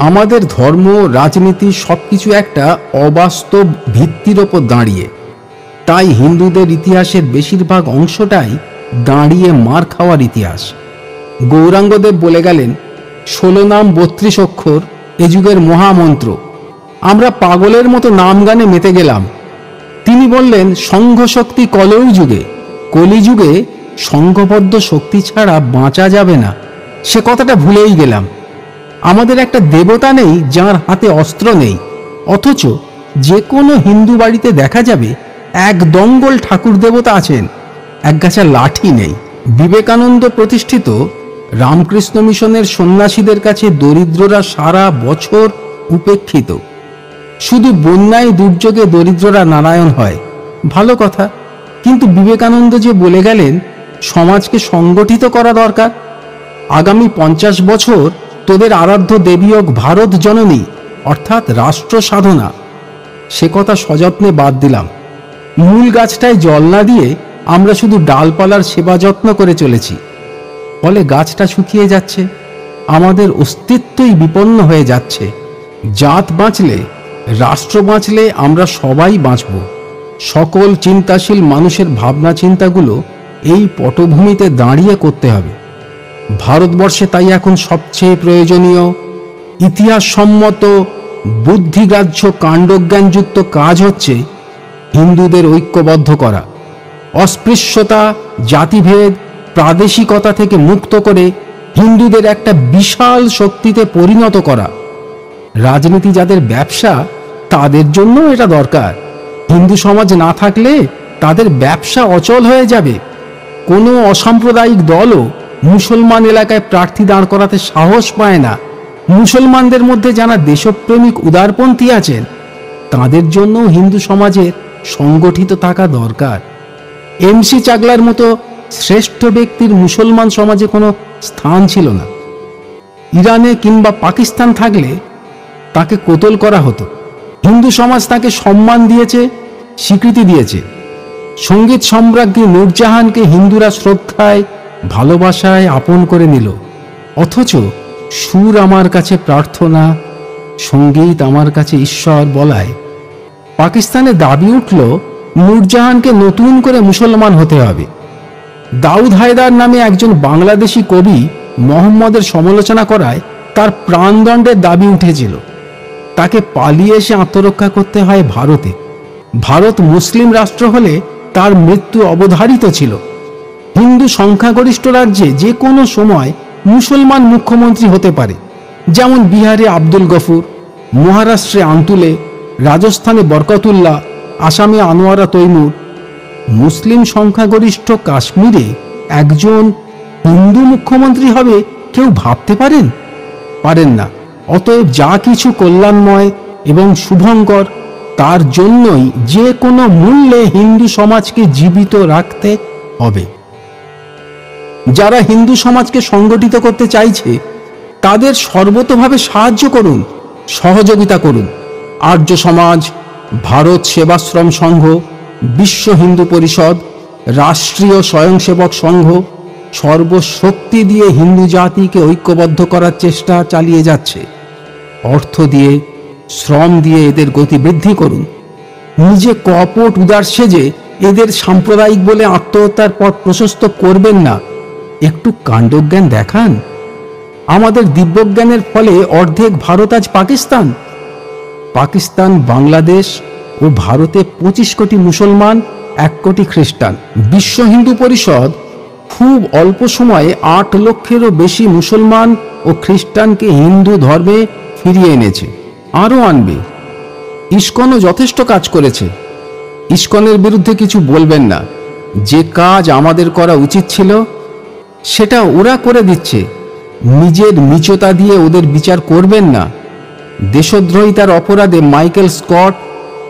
আমাদের ধর্ম, রাজনীতি সবকিছু একটা অবাস্তব ভিত্তির ওপর দাঁড়িয়ে। তাই হিন্দুদের ইতিহাসের বেশিরভাগ অংশটাই দাঁড়িয়ে মার খাওয়ার ইতিহাস। গৌরাঙ্গদেব বলে গেলেন, 16 নাম 32 অক্ষর এ যুগের মহামন্ত্র। আমরা পাগলের মতো নাম গানে মেতে গেলাম। তিনি বললেন, সংঘ শক্তি কলৌ যুগে, কলিযুগে সংঘবদ্ধ শক্তি ছাড়া বাঁচা যাবে না। সে কথাটা ভুলেই গেলাম। আমাদের একটা দেবতা নেই যার হাতে অস্ত্র নেই, অথচ যে কোনো হিন্দু বাড়িতে দেখা যাবে এক দঙ্গল ঠাকুর দেবতা আছেন, একগাছা লাঠি নেই। বিবেকানন্দ প্রতিষ্ঠিত রামকৃষ্ণ মিশনের সন্ন্যাসীদের কাছে দরিদ্ররা সারা বছর উপেক্ষিত। শুধু বন্যায় দুর্যোগে দরিদ্ররা নারায়ণ হয়, ভালো কথা, কিন্তু বিবেকানন্দ যে বলে গেলেন সমাজকে সংগঠিত করা দরকার। আগামী 50 বছর তোদের আরাধ্য দেবী হোক ভারত জননী, অর্থাৎ রাষ্ট্র সাধনা। সে কথা সযত্নে বাদ দিলাম। মূল গাছটায় জল না দিয়ে আমরা শুধু ডালপালার সেবা যত্ন করে চলেছি। ফলে গাছটা শুকিয়ে যাচ্ছে, আমাদের অস্তিত্বই বিপন্ন হয়ে যাচ্ছে। জাত বাঁচলে, রাষ্ট্র বাঁচলে আমরা সবাই বাঁচব। সকল চিন্তাশীল মানুষের ভাবনা চিন্তাগুলো এই পটভূমিতে দাঁড়িয়ে করতে হবে। ভারতবর্ষে তাই এখন সবচেয়ে প্রয়োজনীয় ইতিহাসসম্মত বুদ্ধিগ্রাহ্য কাণ্ডজ্ঞানযুক্ত কাজ হচ্ছে হিন্দুদের ঐক্যবদ্ধ করা, অস্পৃশ্যতা, জাতিভেদ, প্রাদেশিকতা থেকে মুক্ত করে হিন্দুদের একটা বিশাল শক্তিতে পরিণত করা। রাজনীতি যাদের ব্যবসা, তাদের জন্য এটা দরকার। হিন্দু সমাজ না থাকলে তাদের ব্যবসা অচল হয়ে যাবে। কোনো অসাম্প্রদায়িক দলও মুসলমান এলাকায় প্রার্থী দাঁড় করাতে সাহস পায় না। মুসলমানদের মধ্যে যারা দেশপ্রেমিক উদারপন্থী আছেন, তাদের জন্য হিন্দু সমাজের সংগঠিত থাকা দরকার। MC চাগলার মতো শ্রেষ্ঠ ব্যক্তির মুসলমান সমাজে কোনো স্থান ছিল না। ইরানে কিংবা পাকিস্তান থাকলে তাকে কোতল করা হতো। হিন্দু সমাজ তাকে সম্মান দিয়েছে, স্বীকৃতি দিয়েছে। সঙ্গীত সম্রাজ্ঞী নূরজাহানকে হিন্দুরা শ্রদ্ধায়, ভালোবাসায় আপন করে নিল। অথচ সুর আমার কাছে প্রার্থনা, সঙ্গীত আমার কাছে ঈশ্বর বলায় পাকিস্তানে দাবি উঠল নূরজাহানকে নতুন করে মুসলমান হতে হবে। দাউদ হায়দার নামে একজন বাংলাদেশি কবি মোহাম্মদের সমালোচনা করায় তার প্রাণদণ্ডের দাবি উঠেছিল। তাকে পালিয়ে এসে আত্মরক্ষা করতে হয় ভারতে। ভারত মুসলিম রাষ্ট্র হলে তার মৃত্যু অবধারিত ছিল। হিন্দু সংখ্যাগরিষ্ঠ রাজ্যে যে কোনো সময় মুসলমান মুখ্যমন্ত্রী হতে পারে, যেমন বিহারে আব্দুল গফুর, মহারাষ্ট্রে আন্তুলে, রাজস্থানে বরকতুল্লাহ, আসামে আনোয়ারা তৈমুর। মুসলিম সংখ্যাগরিষ্ঠ কাশ্মীরে একজন হিন্দু মুখ্যমন্ত্রী হবে কেউ ভাবতে পারেন না। অতএব যা কিছু কল্যাণময় এবং শুভঙ্কর, তার জন্যই যে কোনো মূল্যে হিন্দু সমাজকে জীবিত রাখতে হবে। যারা হিন্দু সমাজকে সংগঠিত করতে চাইছে, তাদের সর্বতোভাবে সাহায্য করুন, সহযোগিতা করুন। আর্য সমাজ, ভারত সেবাশ্রম সংঘ, বিশ্ব হিন্দু পরিষদ, রাষ্ট্রীয় স্বয়ংসেবক সংঘ সর্বশক্তি দিয়ে হিন্দু জাতিকে ঐক্যবদ্ধ করার চেষ্টা চালিয়ে যাচ্ছে। অর্থ দিয়ে, শ্রম দিয়ে এদের গতি বৃদ্ধি করুন। নিজে কপট উদার সেজে এদের সাম্প্রদায়িক বলে আত্মহত্যার পথ প্রশস্ত করবেন না। একটু কাণ্ডজ্ঞান দেখান। আমাদের দিব্যজ্ঞানের ফলে অর্ধেক ভারত আজ পাকিস্তান। পাকিস্তান, বাংলাদেশ ও ভারতে 25 কোটি মুসলমান, 1 কোটি খ্রিস্টান। বিশ্ব হিন্দু পরিষদ খুব অল্প সময়ে 8 লক্ষেরও বেশি মুসলমান ও খ্রিস্টানকে হিন্দু ধর্মে ফিরিয়ে এনেছে, আরও আনবে। ইসকনও যথেষ্ট কাজ করেছে। ইসকনের বিরুদ্ধে কিছু বলবেন না। যে কাজ আমাদের করা উচিত ছিল সেটা ওরা করে দিচ্ছে। নিজের নীচতা দিয়ে ওদের বিচার করবেন না। দেশদ্রোহিতার অপরাধে মাইকেল স্কট,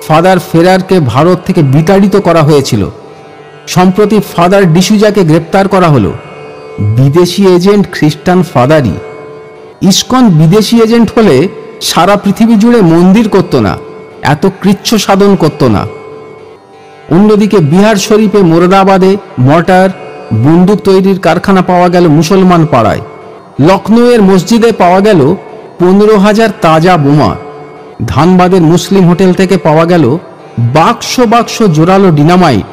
ফাদার ফেরারকে ভারত থেকে বিতাড়িত করা হয়েছিল। সম্প্রতি ফাদার ডিসুজাকে গ্রেপ্তার করা হলো। বিদেশি এজেন্ট খ্রিস্টান ফাদারই। ইসকন বিদেশি এজেন্ট হলে সারা পৃথিবী জুড়ে মন্দির করত না, এত কৃচ্ছ সাধন করত না। অন্যদিকে বিহার শরীফে মোরাদাবাদে মর্টার, বন্দুক তৈরির কারখানা পাওয়া গেল মুসলমান পাড়ায়। লখনৌয়ের মসজিদে পাওয়া গেল 15,000 তাজা বোমা। ধানবাদের মুসলিম হোটেল থেকে পাওয়া গেল বাক্স বাক্স জোরালো ডিনামাইট।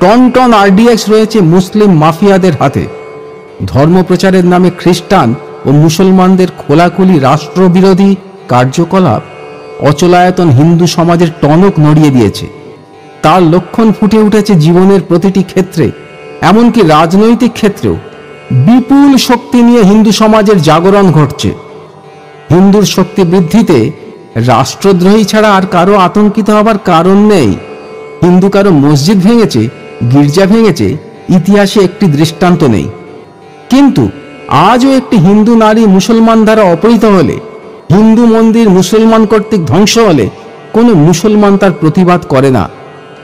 টন টন RDX রয়েছে মুসলিম মাফিয়াদের হাতে। ধর্মপ্রচারের নামে খ্রিস্টান ও মুসলমানদের খোলাখুলি রাষ্ট্রবিরোধী কার্যকলাপ অচলায়তন হিন্দু সমাজের টনক নড়িয়ে দিয়েছে। তার লক্ষণ ফুটে উঠেছে জীবনের প্রতিটি ক্ষেত্রে, এমনকি রাজনৈতিক ক্ষেত্রেও। বিপুল শক্তি নিয়ে হিন্দু সমাজের জাগরণ ঘটছে। হিন্দুর শক্তি বৃদ্ধিতে রাষ্ট্রদ্রোহী ছাড়া আর কারো আতঙ্কিত হবার কারণ নেই। হিন্দু কারো মসজিদ ভেঙেছে, গির্জা ভেঙেছে, ইতিহাসে একটি দৃষ্টান্ত নেই। কিন্তু আজও একটি হিন্দু নারী মুসলমান দ্বারা অপহৃত হলে, হিন্দু মন্দির মুসলমান কর্তৃক ধ্বংস হলে কোনো মুসলমান তার প্রতিবাদ করে না,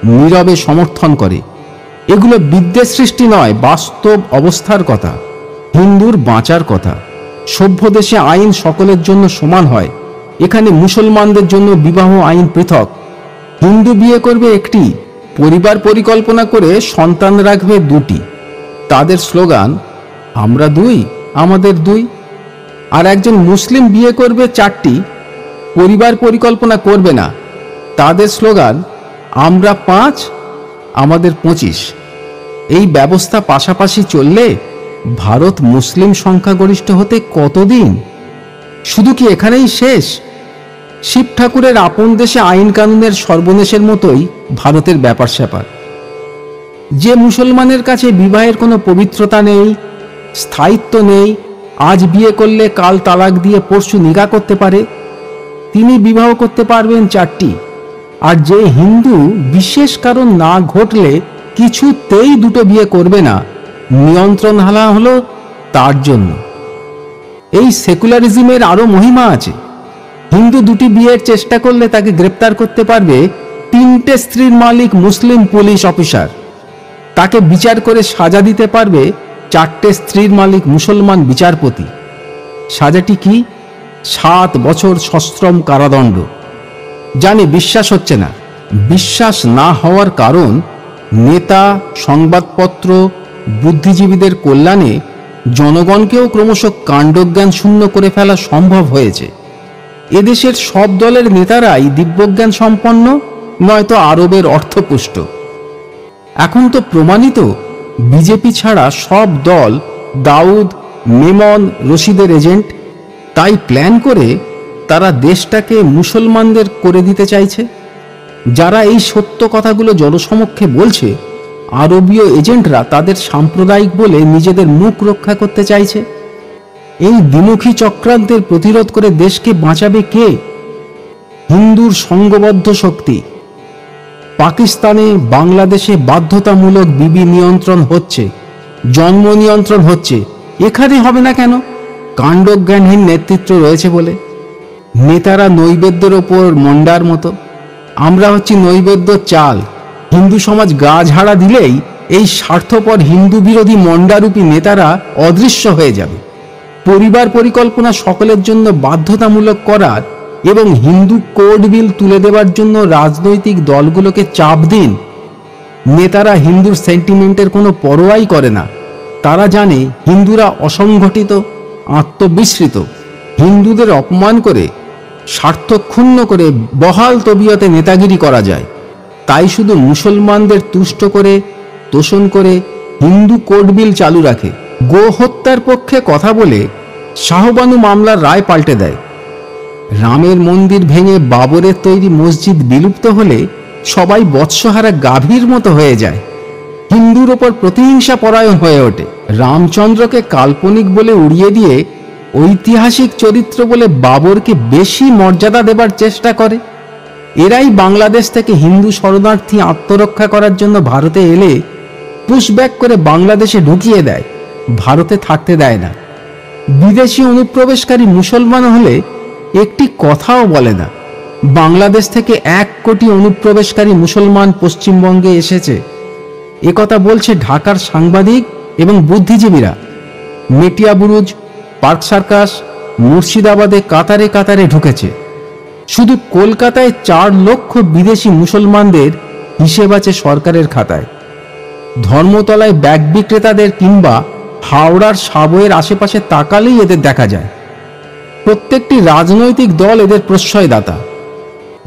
নীরবে সমর্থন করে। এগুলো বিদ্বেষ সৃষ্টি নয়, বাস্তব অবস্থার কথা, হিন্দুর বাঁচার কথা। সভ্য দেশে আইন সকলের জন্য সমান হয়। এখানে মুসলমানদের জন্য বিবাহ আইন পৃথক। হিন্দু বিয়ে করবে একটি, পরিবার পরিকল্পনা করে সন্তান রাখবে 2টি। তাদের স্লোগান আমরা 2, আমাদের 2। আর একজন মুসলিম বিয়ে করবে 4টি, পরিবার পরিকল্পনা করবে না। তাদের স্লোগান আমরা 5, আমাদের 25। এই ব্যবস্থা পাশাপাশি চললে ভারত মুসলিম সংখ্যাগরিষ্ঠ হতে কতদিন? শুধু কি এখানেই শেষ? শিব ঠাকুরের আপন দেশে আইন কানুনের সর্বনেশের মতোই ভারতের ব্যাপার স্যাপার। যে মুসলমানের কাছে বিবাহের কোনো পবিত্রতা নেই, স্থায়িত্ব নেই, আজ বিয়ে করলে কাল তালাক দিয়ে পরশু নিকাহ করতে পারে, তিনি বিবাহ করতে পারবেন 4টি। আর যে হিন্দু বিশেষ কারণ না ঘটলে কিছুতেই 2টো বিয়ে করবে না, নিয়ন্ত্রণ হালা হলো তার জন্য। এই সেকুলারিজমের আরো মহিমা আছে। হিন্দু 2টি বিয়ের চেষ্টা করলে তাকে গ্রেপ্তার করতে পারবে 3টে স্ত্রীর মালিক মুসলিম পুলিশ অফিসার। তাকে বিচার করে সাজা দিতে পারবে 4টে স্ত্রীর মালিক মুসলমান বিচারপতি। সাজাটি কি? 7 বছর সশ্রম কারাদণ্ড। জানি বিশ্বাস হচ্ছে না। বিশ্বাস না হওয়ার কারণ নেতা, সংবাদপত্র, বুদ্ধিজীবীদের কল্যাণে জনগণকেও ক্রমশ কাণ্ডজ্ঞান শূন্য করে ফেলা সম্ভব হয়েছে। এদেশের সব দলের নেতারাই দিব্যজ্ঞান সম্পন্ন, নয়তো আরবের অর্থপুষ্ট। এখন তো প্রমাণিত বিজেপি ছাড়া সব দল দাউদ, মেমন, রশিদের এজেন্ট। তাই প্ল্যান করে তারা দেশটাকে মুসলমানদের করে দিতে চাইছে। যারা এই সত্য কথাগুলো জনসমক্ষে বলছে, আরবীয় এজেন্টরা তাদের সাম্প্রদায়িক বলে নিজেদের মুখ রক্ষা করতে চাইছে। এই দ্বিমুখী চক্রান্তের প্রতিরোধ করে দেশকে বাঁচাবে কে? হিন্দুর সংঘবদ্ধ শক্তি। পাকিস্তানে, বাংলাদেশে বাধ্যতামূলক বিবি নিয়ন্ত্রণ হচ্ছে, জন্ম নিয়ন্ত্রণ হচ্ছে। এখানে হবে না কেন? কাণ্ডজ্ঞানহীন নেতৃত্ব রয়েছে বলে। নেতারা নৈবেদ্যের ওপর মন্ডার মতো। আমরা হচ্ছি নৈবেদ্য চাল। হিন্দু সমাজ গা ঝাড়া দিলেই এই স্বার্থপর হিন্দু বিরোধী মন্ডারূপী নেতারা অদৃশ্য হয়ে যাবে। পরিবার পরিকল্পনা সকলের জন্য বাধ্যতামূলক করার এবং হিন্দু কোড বিল তুলে দেওয়ার জন্য রাজনৈতিক দলগুলোকে চাপ দিন। নেতারা হিন্দুর সেন্টিমেন্টের কোনো পরোয়াই করে না। তারা জানে হিন্দুরা অসংগঠিত, আত্মবিস্মৃত। হিন্দুদের অপমান করে, স্বার্থক্ষুণ্ণ করে বহাল তবিয়তে নেতাগিরি করা যায়। তাই শুধু মুসলমানদের তুষ্ট করে, তোষণ করে হিন্দু কোড বিল চালু রাখে। গো হত্যার পক্ষে কথা বলে শাহবানু মামলার রায় পাল্টে দেয়। রামের মন্দির ভেঙে বাবরের তৈরি মসজিদ বিলুপ্ত হলে সবাই বৎসহারা গাভীর মতো হয়ে যায়, হিন্দুর ওপর প্রতিহিংসা পরায়ণ হয়ে ওঠে। রামচন্দ্রকে কাল্পনিক বলে উড়িয়ে দিয়ে ঐতিহাসিক চরিত্র বলে বাবরকে বেশি মর্যাদা দেবার চেষ্টা করে। এরাই বাংলাদেশ থেকে হিন্দু শরণার্থী আত্মরক্ষা করার জন্য ভারতে এলে পুশব্যাক করে বাংলাদেশে ঢুকিয়ে দেয়, ভারতে থাকতে দেয় না। বিদেশি অনুপ্রবেশকারী মুসলমান হলে একটি কথাও বলে না। বাংলাদেশ থেকে 1 কোটি অনুপ্রবেশকারী মুসলমান পশ্চিমবঙ্গে এসেছে, একথা বলছে ঢাকার সাংবাদিক এবং বুদ্ধিজীবীরা। মেটিয়াবুরুজ, পার্ক সার্কাস, মুর্শিদাবাদে কাতারে কাতারে ঢুকেছে। শুধু কলকাতায় 4 লক্ষ বিদেশি মুসলমানদের হিসেব আছে সরকারের খাতায়। ধর্মতলায় ব্যাগ বিক্রেতাদের কিংবা হাওড়ার সাবয়ের আশেপাশে তাকালেই এদের দেখা যায়। প্রত্যেকটি রাজনৈতিক দল এদের প্রশ্রয়দাতা।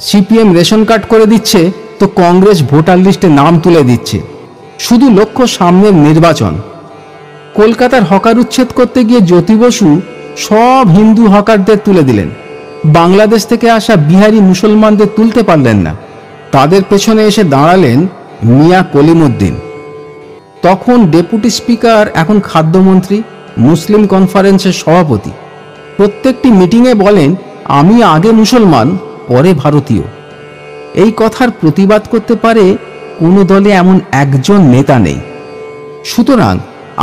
সিপিএম রেশন কার্ড করে দিচ্ছে, তো কংগ্রেস ভোটার লিস্টে নাম তুলে দিচ্ছে। শুধু লক্ষ্য সামনের নির্বাচন। কলকাতার হকার উচ্ছেদ করতে গিয়ে জ্যোতি বসু সব হিন্দু হকারদের তুলে দিলেন। বাংলাদেশ থেকে আসা বিহারি মুসলমানদের তুলতে পারলেন না। তাদের পেছনে এসে দাঁড়ালেন মিয়া কলিমুদ্দিন। তখন ডেপুটি স্পিকার, এখন খাদ্যমন্ত্রী, মুসলিম কনফারেন্সের সভাপতি। প্রত্যেকটি মিটিংয়ে বলেন, আমি আগে মুসলমান, পরে ভারতীয়। এই কথার প্রতিবাদ করতে পারে কোনো দলে এমন একজন নেতা নেই। সুতরাং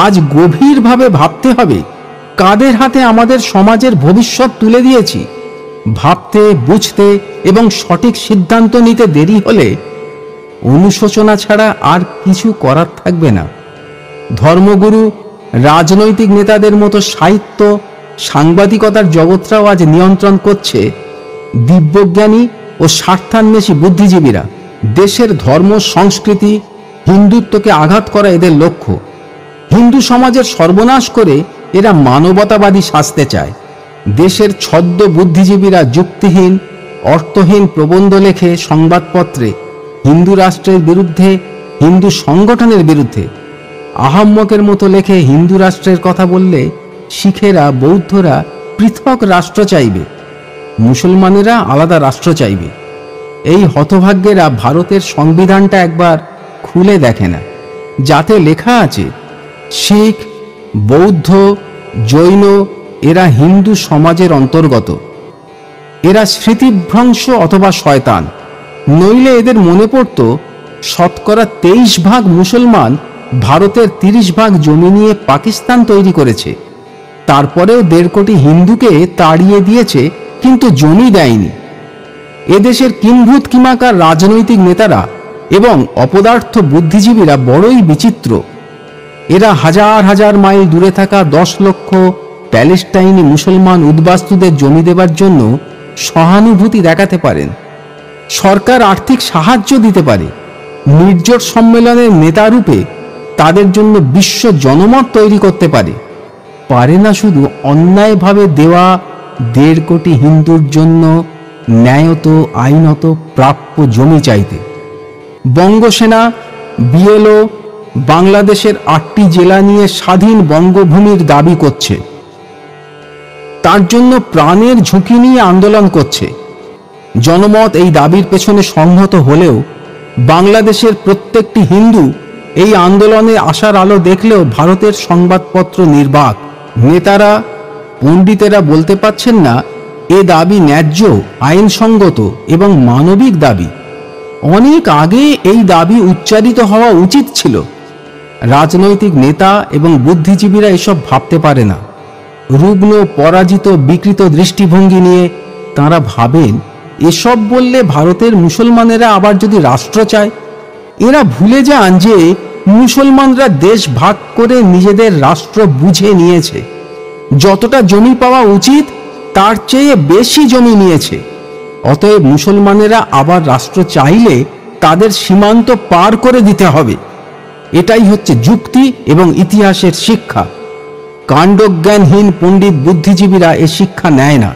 আজ গভীরভাবে ভাবতে হবে, কাদের হাতে আমাদের সমাজের ভবিষ্যৎ তুলে দিয়েছি। ভাবতে, বুঝতে এবং সঠিক সিদ্ধান্ত নিতে দেরি হলে অনুশোচনা ছাড়া আর কিছু করার থাকবে না। ধর্মগুরু, রাজনৈতিক নেতাদের মতো সাহিত্য, সাংবাদিকতার জগৎটাও আজ নিয়ন্ত্রণ করছে দিব্যজ্ঞানী ও স্বার্থান্বেষী বুদ্ধিজীবীরা। দেশের ধর্ম, সংস্কৃতি, হিন্দুত্বকে আঘাত করা এদের লক্ষ্য। হিন্দু সমাজের সর্বনাশ করে এরা মানবতাবাদী সাজতে চায়। দেশের ছদ্ম বুদ্ধিজীবীরা যুক্তিহীন, অর্থহীন প্রবন্ধ লেখে সংবাদপত্রে হিন্দু রাষ্ট্রের বিরুদ্ধে, হিন্দু সংগঠনের বিরুদ্ধে। আহাম্মকের মতো লেখে হিন্দু রাষ্ট্রের কথা বললে শিখেরা, বৌদ্ধরা পৃথক রাষ্ট্র চাইবে। মুসলমানেরা আলাদা রাষ্ট্র চাইবে। এই হতভাগ্যেরা ভারতের সংবিধানটা একবার খুলে দেখে না, যাতে লেখা আছে শিখ, বৌদ্ধ, জৈন এরা হিন্দু সমাজের অন্তর্গত। এরা স্মৃতিভ্রংশ অথবা শয়তান। নইলে এদের মনে পড়ত শতকরা 23 ভাগ মুসলমান ভারতের 30 ভাগ জমি নিয়ে পাকিস্তান তৈরি করেছে। তারপরেও 1.5 কোটি হিন্দুকে তাড়িয়ে দিয়েছে, কিন্তু জমি দেয়নি। এদেশের কিম্ভূত কিমাকার রাজনৈতিক নেতারা এবং অপদার্থ বুদ্ধিজীবীরা বড়ই বিচিত্র। এরা হাজার হাজার মাইল দূরে থাকা 10 লক্ষ প্যালেস্টাইনি মুসলমান উদ্বাস্তুদের জমি দেবার জন্য সহানুভূতি দেখাতে পারেন। সরকার আর্থিক সাহায্য দিতে পারে। নির্জোট সম্মেলনের নেতারূপে তাদের জন্য বিশ্ব জনমত তৈরি করতে পারে। পারে না শুধু অন্যায়ভাবে দেওয়া 1.5 কোটি হিন্দুর জন্য ন্যায়ত আইনত প্রাপ্য জমি চাইতে। বঙ্গসেনা, বিএলও বাংলাদেশের 8টি জেলা নিয়ে স্বাধীন বঙ্গভূমির দাবি করছে। তার জন্য প্রাণের ঝুঁকি নিয়ে আন্দোলন করছে। জনমত এই দাবির পেছনে সংহত হলেও বাংলাদেশের প্রত্যেকটি হিন্দু এই আন্দোলনে আসার আলো দেখলেও ভারতের সংবাদপত্র নির্বাক। নেতারা, পণ্ডিতেরা বলতে পারছেন না এ দাবি ন্যায্য, আইনসঙ্গত এবং মানবিক দাবি। অনেক আগে এই দাবি উচ্চারিত হওয়া উচিত ছিল। রাজনৈতিক নেতা এবং বুদ্ধিজীবীরা এসব ভাবতে পারে না। রুগ্ন, পরাজিত, বিকৃত দৃষ্টিভঙ্গি নিয়ে তাঁরা ভাবেন এসব বললে ভারতের মুসলমানেরা আবার যদি রাষ্ট্র চায়। এরা ভুলে যান যে মুসলমানরা দেশ ভাগ করে নিজেদের রাষ্ট্র বুঝে নিয়েছে। যতটা জমি পাওয়া উচিত তার চেয়ে বেশি জমি নিয়েছে। অতএব মুসলমানেরা আবার রাষ্ট্র চাইলে তাদের সীমান্ত পার করে দিতে হবে। এটাই হচ্ছে যুক্তি এবং ইতিহাসের শিক্ষা। কাণ্ডজ্ঞানহীন পণ্ডিত বুদ্ধিজীবীরা এ শিক্ষা নেয় না।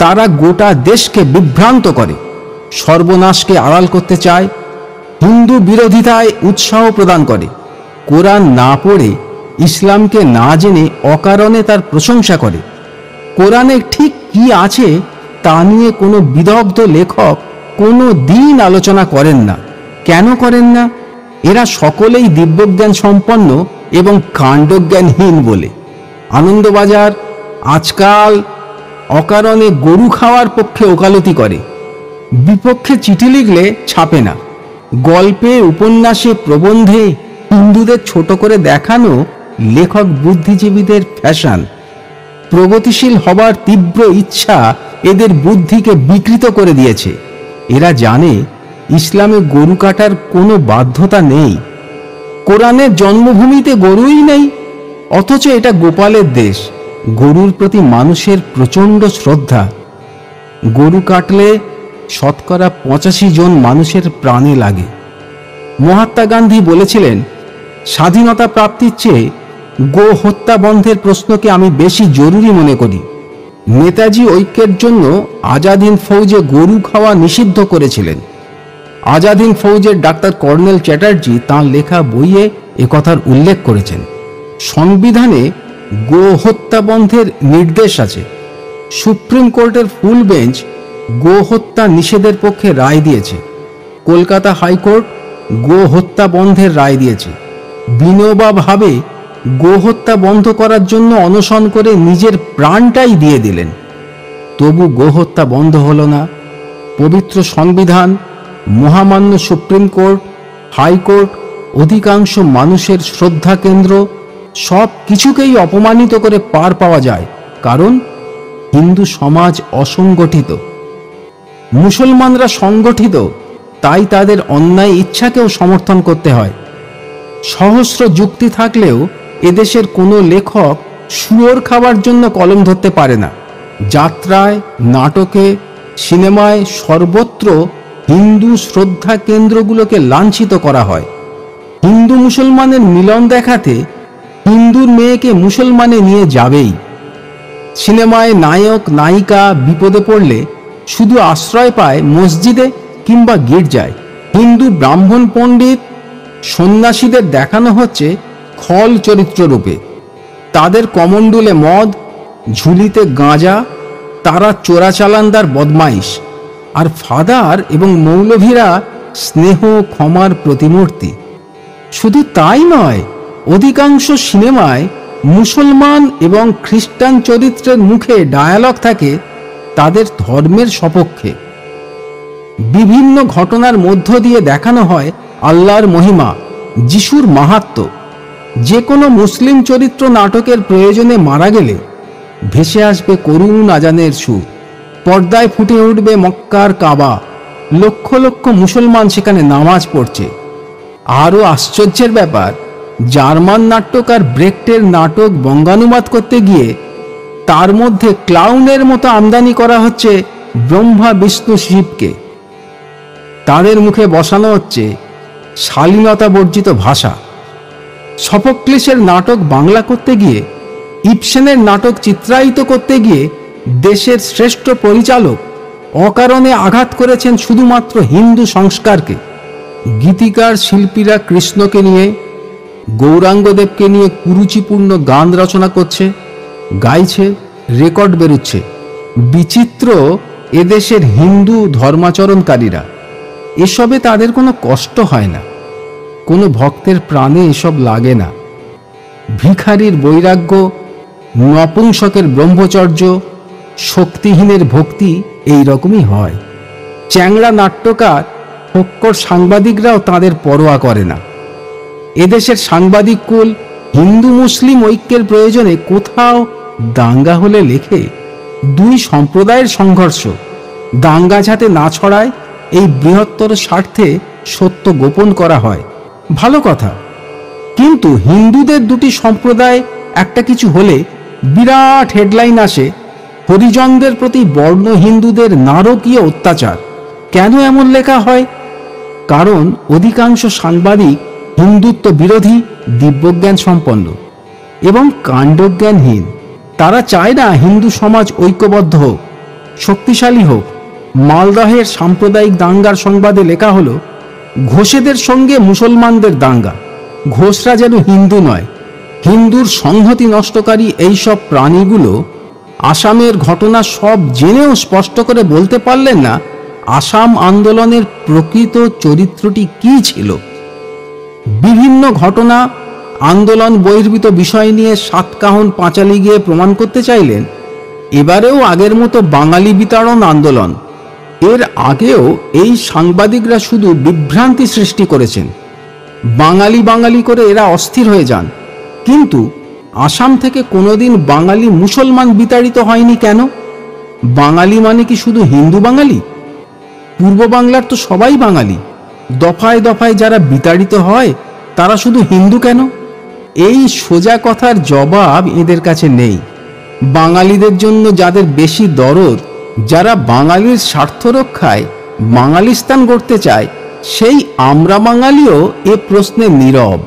তারা গোটা দেশকে বিভ্রান্ত করে, সর্বনাশকে আড়াল করতে চায়, হিন্দু বিরোধিতায় উৎসাহ প্রদান করে। কোরআন না পড়ে, ইসলামকে না জেনে অকারণে তার প্রশংসা করে। কোরআনে ঠিক কি আছে তা নিয়ে কোনো বিদগ্ধ লেখক কোনো দিন আলোচনা করেন না। কেন করেন না? এরা সকলেই দিব্যজ্ঞান সম্পন্ন এবং কাণ্ডজ্ঞানহীন বলে। আনন্দবাজার আজকাল অকারণে গরু খাওয়ার পক্ষে ওকালতি করে, বিপক্ষে চিঠি লিখলে ছাপে না। গল্পে, উপন্যাসে, প্রবন্ধে হিন্দুদের ছোট করে দেখানো লেখক বুদ্ধিজীবীদের ফ্যাশন। প্রগতিশীল হবার তীব্র ইচ্ছা এদের বুদ্ধিকে বিকৃত করে দিয়েছে। এরা জানে ইসলামে গরু কাটার কোনো বাধ্যতা নেই। কোরআনের জন্মভূমিতে গরুই নেই, অথচ এটা গোপালের দেশ। গরুর প্রতি মানুষের প্রচণ্ড শ্রদ্ধা। গরু কাটলে শতকরা 85 জন মানুষের প্রাণে লাগে। মহাত্মা গান্ধী বলেছিলেন, স্বাধীনতা প্রাপ্তির চেয়ে গো হত্যা বন্ধের প্রশ্নকে আমি বেশি জরুরি মনে করি। নেতাজি ঐক্যের জন্য আজাদ হিন্দ ফৌজে গরু খাওয়া নিষিদ্ধ করেছিলেন। আজাদ হিন্দ ফৌজের ডাক্তার কর্নেল চ্যাটার্জি তাঁর লেখা বইয়ে একথার উল্লেখ করেছেন। সংবিধানে গো হত্যা বন্ধের নির্দেশ আছে। সুপ্রিম কোর্টের ফুল বেঞ্চ গো হত্যা নিষেধের পক্ষে রায় দিয়েছে। কলকাতা হাইকোর্ট গো হত্যা বন্ধের রায় দিয়েছে। বিনোবা ভাবে গো হত্যা বন্ধ করার জন্য অনশন করে নিজের প্রাণটাই দিয়ে দিলেন। তবু গো হত্যা বন্ধ হলো না। পবিত্র সংবিধান, মহামান্য সুপ্রিম কোর্ট, হাইকোর্ট, অধিকাংশ মানুষের শ্রদ্ধা কেন্দ্র সব কিছুকেই অপমানিত করে পার পাওয়া যায়, কারণ হিন্দু সমাজ অসংগঠিত। মুসলমানরা সংগঠিত, তাই তাদের অন্যায় ইচ্ছাকেও সমর্থন করতে হয়। সহস্র যুক্তি থাকলেও এদেশের কোনো লেখক শুয়োর খাবার জন্য কলম ধরতে পারে না। যাত্রায়, নাটকে, সিনেমায় সর্বত্র হিন্দু শ্রদ্ধা কেন্দ্রগুলোকে লাঞ্ছিত করা হয়। হিন্দু মুসলমানের মিলন দেখাতে হিন্দুর মেয়েকে মুসলমানে নিয়ে যাবেই। সিনেমায় নায়ক নায়িকা বিপদে পড়লে শুধু আশ্রয় পায় মসজিদে কিংবা গির্জায়। হিন্দু ব্রাহ্মণ পণ্ডিত সন্ন্যাসীদের দেখানো হচ্ছে খল চরিত্র রূপে। তাদের কমণ্ডলে মদ, ঝুলিতে গাঁজা, তারা চোরাচালানদার বদমাইশ, আর ফাদার এবং মৌলভীরা স্নেহ ক্ষমার প্রতিমূর্তি। শুধু তাই নয়, অধিকাংশ সিনেমায় মুসলমান এবং খ্রিস্টান চরিত্রের মুখে ডায়ালগ থাকে তাদের ধর্মের সপক্ষে। বিভিন্ন ঘটনার মধ্য দিয়ে দেখানো হয় আল্লাহর মহিমা, যিশুর মাহাত্ম্য। যে কোনো মুসলিম চরিত্র নাটকের প্রয়োজনে মারা গেলে ভেসে আসবে করুণ আজানের সুর, পর্দায় ফুটে উঠবে মক্কার কাবা, লক্ষ লক্ষ মুসলমান সেখানে নামাজ পড়ছে। আরও আশ্চর্যের ব্যাপার, জার্মান নাট্যকার ব্রেক্টের নাটক বঙ্গানুবাদ করতে গিয়ে তার মধ্যে ক্লাউনের মতো আমদানি করা হচ্ছে ব্রহ্মা বিষ্ণু শিবকে। তাদের মুখে বসানো হচ্ছে শালীনতা বর্জিত ভাষা। সফোক্লিসের নাটক বাংলা করতে গিয়ে, ইবসেনের নাটক চিত্রায়িত করতে গিয়ে দেশের শ্রেষ্ঠ পরিচালক অকারণে আঘাত করেছেন শুধুমাত্র হিন্দু সংস্কারকে। গীতিকার শিল্পীরা কৃষ্ণকে নিয়ে, গৌরাঙ্গদেবকে নিয়ে কুরুচিপূর্ণ গান রচনা করছে, গাইছে, রেকর্ড বেরুচ্ছে। বিচিত্র এদেশের হিন্দু ধর্মাচরণকারীরা, এসবে তাদের কোনো কষ্ট হয় না। কোনো ভক্তের প্রাণে এসব লাগে না। ভিখারির বৈরাগ্য, নপুংসকের ব্রহ্মচর্য, শক্তিহীনের ভক্তি এই রকমই হয়। চ্যাংড়া নাট্যকার, ফক্কর সাংবাদিকরাও তাদের পরোয়া করে না। এদেশের সাংবাদিক কুল হিন্দু মুসলিম ঐক্যের প্রয়োজনে কোথাও দাঙ্গা হলে লেখে দুই সম্প্রদায়ের সংঘর্ষ, দাঙ্গা যাতে না ছড়ায় এই বৃহত্তর স্বার্থে সত্য গোপন করা হয়। ভালো কথা, কিন্তু হিন্দুদের দুটি সম্প্রদায় একটা কিছু হলে বিরাট হেডলাইন আসে, হরিজনদের প্রতি বর্ণ হিন্দুদের নারকীয় অত্যাচার। কেন এমন লেখা হয়? কারণ অধিকাংশ সাংবাদিক হিন্দুত্ব বিরোধী, দিব্যজ্ঞান সম্পন্ন এবং কাণ্ডজ্ঞানহীন। তারা চায় না হিন্দু সমাজ ঐক্যবদ্ধ হোক, শক্তিশালী হোক। মালদহের সাম্প্রদায়িক দাঙ্গার সংবাদে লেখা হলো, ঘোষেদের সঙ্গে মুসলমানদের দাঙ্গা। ঘোষরা যেন হিন্দু নয়, হিন্দুর সংহতি নষ্টকারী এইসব প্রাণীগুলো আসামের ঘটনা সব জেনেও স্পষ্ট করে বলতে পারলেন না আসাম আন্দোলনের প্রকৃত চরিত্রটি কী ছিল। বিভিন্ন ঘটনা, আন্দোলন বহির্ভূত বিষয় নিয়ে সাতকাহন পাঁচালি গিয়ে প্রমাণ করতে চাইলেন এবারেও আগের মতো বাঙালি বিতাড়ন আন্দোলন। এর আগেও এই সাংবাদিকরা শুধু বিভ্রান্তি সৃষ্টি করেছেন। বাঙালি বাঙালি করে এরা অস্থির হয়ে যান। কিন্তু আসাম থেকে কোনোদিন বাঙালি মুসলমান বিতাড়িত হয়নি কেন? বাঙালি মানে কি শুধু হিন্দু বাঙালি? পূর্ব বাংলার তো সবাই বাঙালি। দফায় দফায় যারা বিতাড়িত হয় তারা শুধু হিন্দু কেন? এই সোজা কথার জবাব এদের কাছে নেই। বাঙালিদের জন্য যাদের বেশি দরদ, যারা বাঙালির স্বার্থ রক্ষায় বাঙালিস্তান গড়তে চায়, সেই আমরা বাঙালিও এ প্রশ্নে নীরব।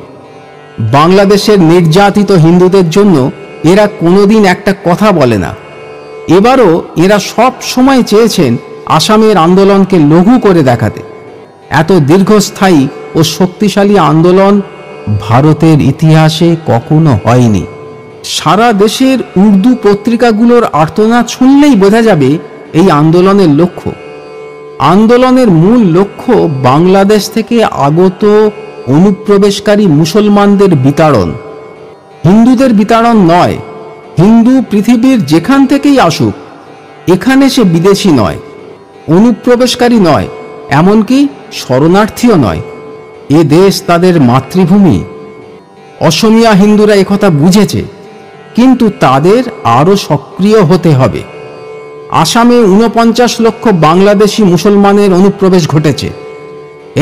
বাংলাদেশের নির্যাতিত হিন্দুদের জন্য এরা কোনোদিন একটা কথা বলে না। এবারও এরা সব সময় চেয়েছেন আসামের আন্দোলনকে লঘু করে দেখাতে। এত দীর্ঘস্থায়ী ও শক্তিশালী আন্দোলন ভারতের ইতিহাসে কখনো হয়নি। সারা দেশের উর্দু পত্রিকাগুলোর আর্তনাদ শুনলেই বোঝা যাবে এই আন্দোলনের লক্ষ্য। আন্দোলনের মূল লক্ষ্য বাংলাদেশ থেকে আগত অনুপ্রবেশকারী মুসলমানদের বিতাড়ন। হিন্দুদের বিতাড়ন নয়। হিন্দু পৃথিবীর যেখান থেকেই আসুক, এখানে সে বিদেশি নয়, অনুপ্রবেশকারী নয়, এমনকি শরণার্থীও নয়। এ দেশ তাদের মাতৃভূমি। অসমিয়া হিন্দুরা একথা বুঝেছে, কিন্তু তাদের আরও সক্রিয় হতে হবে। আসামে ৪৯ লক্ষ বাংলাদেশি মুসলমানের অনুপ্রবেশ ঘটেছে।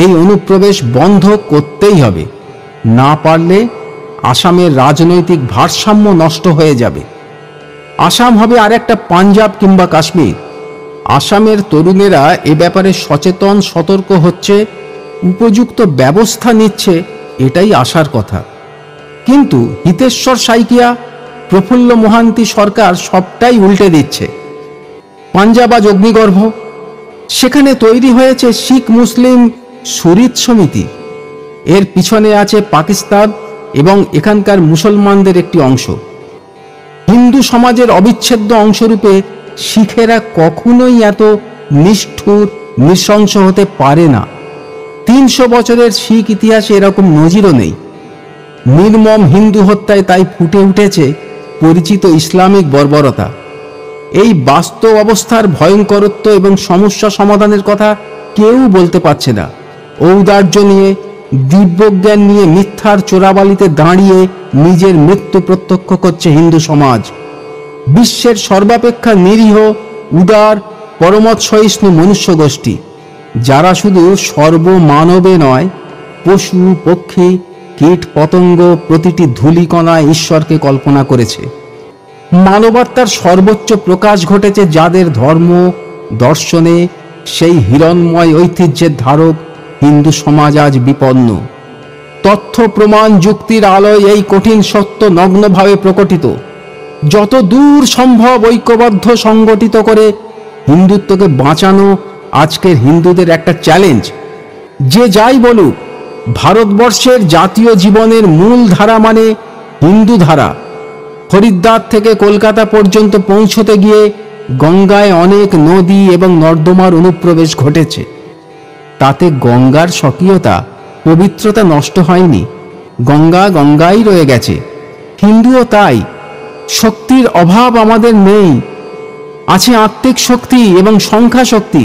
এই অনুপ্রবেশ বন্ধ করতেই হবে। না পারলে আসামের রাজনৈতিক ভারসাম্য নষ্ট হয়ে যাবে। আসাম হবে আরেকটা পাঞ্জাব কিংবা কাশ্মীর। আসামের তরুণেরা এ ব্যাপারে সচেতন, সতর্ক হচ্ছে, উপযুক্ত ব্যবস্থা নিচ্ছে, এটাই আশার কথা। কিন্তু হিতেশ্বর সাইকিয়া, প্রফুল্ল মোহান্তি সরকার সবটাই উল্টে দিচ্ছে। পাঞ্জাব আজ অগ্নিগর্ভ। সেখানে তৈরি হয়েছে শিখ মুসলিম শরীয়ত সমিতি। এর পিছনে আছে পাকিস্তান এবং এখানকার মুসলমানদের একটি অংশ। হিন্দু সমাজের অবিচ্ছেদ্য অংশরূপে শিখেরা কখনোই এত নিষ্ঠুর নৃশংস হতে পারে না। 300 বছরের শিখ ইতিহাসে এরকম নজিরও নেই। নির্মম হিন্দু হত্যায় তাই ফুটে উঠেছে পরিচিত ইসলামিক বর্বরতা। এই বাস্তব অবস্থার ভয়ঙ্করত্ব এবং সমস্যা সমাধানের কথা কেউ বলতে পারছে না। ঔদার্য নিয়ে, দিব্যজ্ঞান নিয়ে মিথ্যার চোরাবালিতে দাঁড়িয়ে নিজের মৃত্যু প্রত্যক্ষ করছে হিন্দু সমাজ। বিশ্বের সর্বাপেক্ষা নিরীহ, উদার, পরমত সহিষ্ণু মনুষ্য গোষ্ঠী, যারা শুধু সর্বমানবে নয়, পশু পক্ষী কীট পতঙ্গ প্রতিটি ধূলিকণায় ঈশ্বরকে কল্পনা করেছে। মানবতার সর্বোচ্চ প্রকাশ ঘটেছে যাদের ধর্ম দর্শনে সেই হিরণময় ঐতিহ্যের ধারক হিন্দু সমাজ আজ বিপন্ন। তথ্য প্রমাণ যুক্তির আলোয় এই কঠিন সত্য নগ্নভাবে প্রকটিত। যত দূর সম্ভব ঐক্যবদ্ধ সংগঠিত করে হিন্দুত্বকে বাঁচানো আজকের হিন্দুদের একটা চ্যালেঞ্জ। যে যাই বলুক, ভারতবর্ষের জাতীয় জীবনের মূল ধারা মানে হিন্দু ধারা। হরিদ্বার থেকে কলকাতা পর্যন্ত পৌঁছতে গিয়ে গঙ্গায় অনেক নদী এবং নর্দমার অনুপ্রবেশ ঘটেছে। তাতে গঙ্গার স্বকীয়তা, পবিত্রতা নষ্ট হয়নি। গঙ্গা গঙ্গাই রয়ে গেছে। হিন্দুও তাই। শক্তির অভাব আমাদের নেই। আছে আত্মিক শক্তি এবং সংখ্যা শক্তি,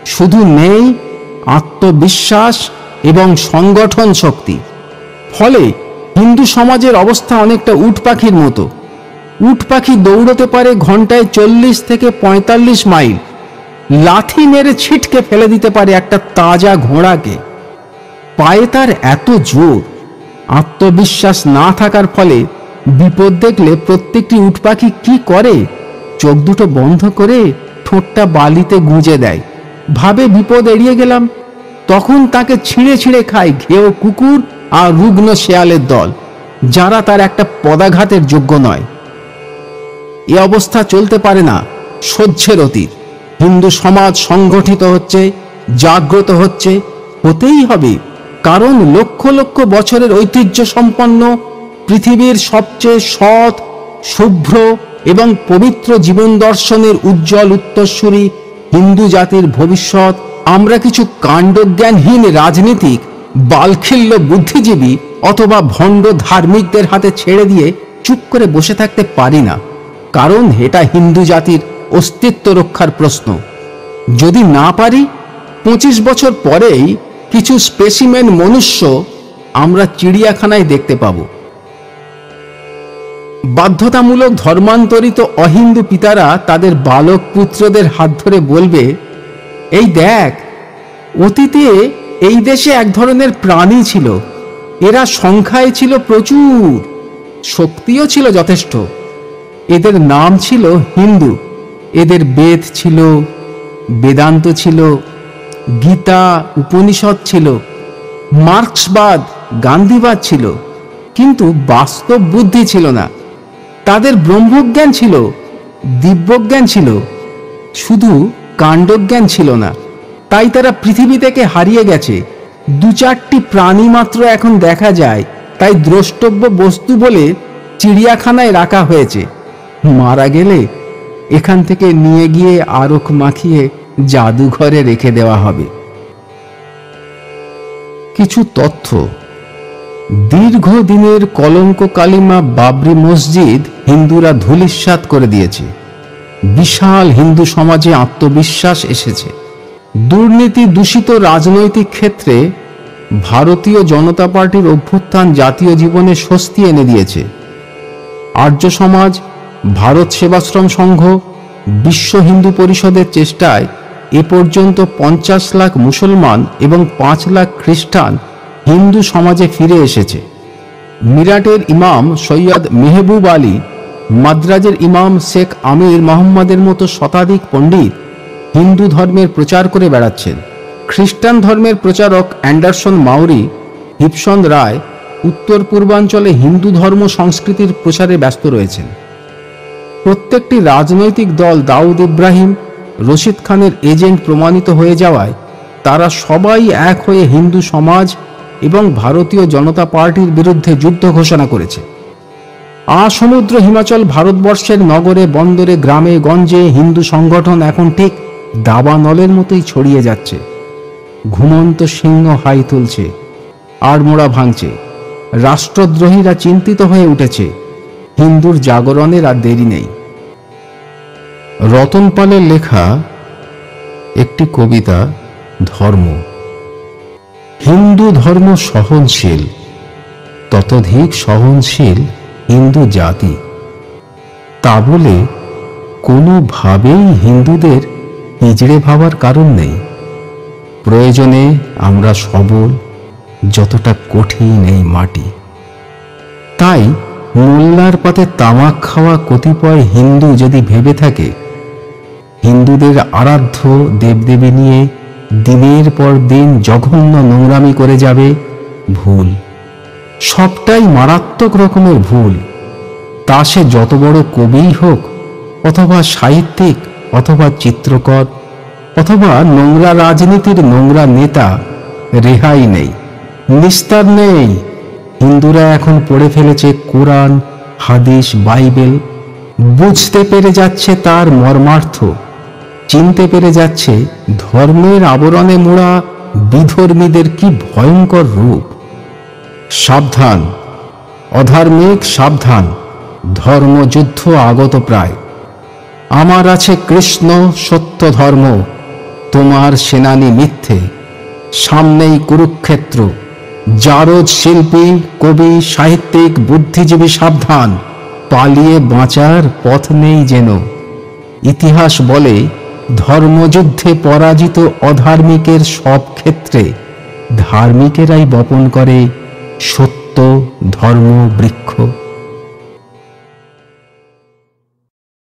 শুধু নেই আত্মবিশ্বাস এবং সংগঠন শক্তি। ফলে হিন্দু সমাজের অবস্থা অনেকটা উট পাখির মতো। উট পাখি দৌড়তে পারে ঘন্টায় 40 থেকে 45 মাইল, লাথি মেরে ছিটকে ফেলে দিতে পারে একটা তাজা ঘোড়াকে। পায়ে তার এত জোর। আত্মবিশ্বাস না থাকার ফলে বিপদ দেখলে প্রত্যেকটি উট পাখি কি করে? চোখ দুটো বন্ধ করে ঠোঁটটা বালিতে গুঁজে দেয়, ভাবে বিপদ এড়িয়ে গেলাম। তখন তাকে ছিঁড়ে ছিঁড়ে খায় ঘেয় কুকুর আর রুগ্ন শেয়ালের দল, যারা তার একটা পদাঘাতের যোগ্য নয়। এ অবস্থা চলতে পারে না, সহ্যের অতীত। হিন্দু সমাজ সংগঠিত হচ্ছে, জাগ্রত হচ্ছে, হতেই হবে। কারণ লক্ষ লক্ষ বছরের ঐতিহ্য সম্পন্ন পৃথিবীর সবচেয়ে সৎ, শুভ্র এবং পবিত্র জীবন দর্শনের উজ্জ্বল উত্তরসূরি হিন্দু জাতির ভবিষ্যৎ আমরা কিছু কাণ্ডজ্ঞানহীন রাজনীতিক, বালখিল্য বুদ্ধিজীবী অথবা ভণ্ড ধার্মিকদের হাতে ছেড়ে দিয়ে চুপ করে বসে থাকতে পারি না। কারণ এটা হিন্দু জাতির অস্তিত্ব রক্ষার প্রশ্ন। যদি না পারি, 25 বছর পরেই কিছু স্পেসিমেন মনুষ্য আমরা চিড়িয়াখানায় দেখতে পাব। বাধ্যতামূলক ধর্মান্তরিত অহিন্দু পিতারা তাদের বালক পুত্রদের হাত ধরে বলবে, এই দেখ, অতীতে এই দেশে এক ধরনের প্রাণী ছিল। এরা সংখ্যায় ছিল প্রচুর, শক্তিও ছিল যথেষ্ট। এদের নাম ছিল হিন্দু। এদের বেদ ছিল, বেদান্ত ছিল, গীতা উপনিষদ ছিল, মার্ক্সবাদ গান্ধীবাদ ছিল, কিন্তু বাস্তব বুদ্ধি ছিল না। তাদের ব্রহ্মজ্ঞান ছিল, দিব্যজ্ঞান ছিল, শুধু কাণ্ডজ্ঞান ছিল না। তাই তারা পৃথিবী থেকে হারিয়ে গেছে। 2-4টি প্রাণী মাত্র এখন দেখা যায়, তাই দ্রষ্টব্য বস্তু বলে চিড়িয়াখানায় রাখা হয়েছে। মারা গেলে এখান থেকে নিয়ে গিয়ে আরক মাখিয়ে জাদুঘরে রেখে দেওয়া হবে। কিছু তথ্য। দীর্ঘদিনের কলঙ্ক কালিমা বাবরি মসজিদ হিন্দুরা ধূলিসাৎ করে দিয়েছে। বিশাল হিন্দু সমাজে আত্মবিশ্বাস এসেছে। দুর্নীতি দূষিত রাজনৈতিক ক্ষেত্রে ভারতীয় জনতা পার্টির অভ্যুত্থান জাতীয় জীবনে স্বস্তি এনে দিয়েছে। আর্য সমাজ, ভারত সেবাশ্রম সংঘ, বিশ্ব হিন্দু পরিষদের চেষ্টায় এ পর্যন্ত 50 লাখ মুসলমান এবং 5 লাখ খ্রিস্টান হিন্দু সমাজে ফিরে এসেছে। মিরাটের ইমাম সৈয়দ মেহবুব আলী, মাদ্রাজের ইমাম শেখ আমির মোহাম্মদের মতো শতাধিক পণ্ডিত হিন্দু ধর্মের প্রচার করে বেড়াচ্ছেন। খ্রিস্টান ধর্মের প্রচারক অ্যান্ডারসন মাউরি, হিপসন রায় উত্তর পূর্বাঞ্চলে হিন্দু ধর্ম সংস্কৃতির প্রচারে ব্যস্ত রয়েছেন। প্রত্যেকটি রাজনৈতিক দল দাউদ ইব্রাহিম, রশিদ খানের এজেন্ট প্রমাণিত হয়ে যাওয়ায় তারা সবাই এক হয়ে হিন্দু সমাজ এবং ভারতীয় জনতা পার্টির বিরুদ্ধে যুদ্ধ ঘোষণা করেছে। আসমুদ্র হিমাচল ভারতবর্ষের নগরে বন্দরে গ্রামে গঞ্জে হিন্দু সংগঠন এখন ঠিক দাবানলের মতোই ছড়িয়ে যাচ্ছে। ঘুমন্ত সিংহ হাই তুলছে, আড়মোড়া ভাঙছে। রাষ্ট্রদ্রোহীরা চিন্তিত হয়ে উঠেছে। হিন্দুর জাগরণের আর দেরি নেই। রতন পালের লেখা একটি কবিতা, ধর্ম। হিন্দু ধর্ম সহনশীল, ততোধিক সহনশীল হিন্দু জাতি। তা বলে কোনোভাবেই হিন্দুদের হিজড়ে ভাবার কারণ নেই। প্রয়োজনে আমরা সবল, যতটা কঠিন এই মাটি। তাই মোল্লার পাতে তামাক খাওয়া কতিপয় হিন্দু যদি ভেবে থাকে হিন্দুদের আরাধ্য দেবদেবী নিয়ে দিনের পর দিন জঘন্য নোংরামি করে যাবে, ভুল। সবটাই মারাত্মক রকমের ভুল। তা সে যত বড় কবিই হোক, অথবা সাহিত্যিক, অথবা চিত্রকর, অথবা নোংরা রাজনীতির নোংরা নেতা, রেহাই নেই, নিস্তার নেই। হিন্দুরা এখন পড়ে ফেলেছে কোরআন, হাদিস, বাইবেল। বুঝতে পেরে যাচ্ছে তার মর্মার্থ, চিনতে পেরে যাচ্ছে ধর্মের আবরণে মোড়া বিধর্মীদের কি ভয়ঙ্কর রূপ। সাবধান অধার্মিক, সাবধান, ধর্মযুদ্ধ আগত প্রায়। আমার আছে কৃষ্ণ সত্য ধর্ম, তোমার সেনানী মিথ্যে। সামনেই কুরুক্ষেত্র। জারজ শিল্পী, কবি, সাহিত্যিক, বুদ্ধিজীবী সাবধান, পালিয়ে বাঁচার পথ নেই যেন। ইতিহাস বলে ধর্মযুদ্ধে পরাজিত অধার্মিকের সব ক্ষেত্রে ধার্মিকেরাই বপন করে সত্য ধর্ম বৃক্ষ।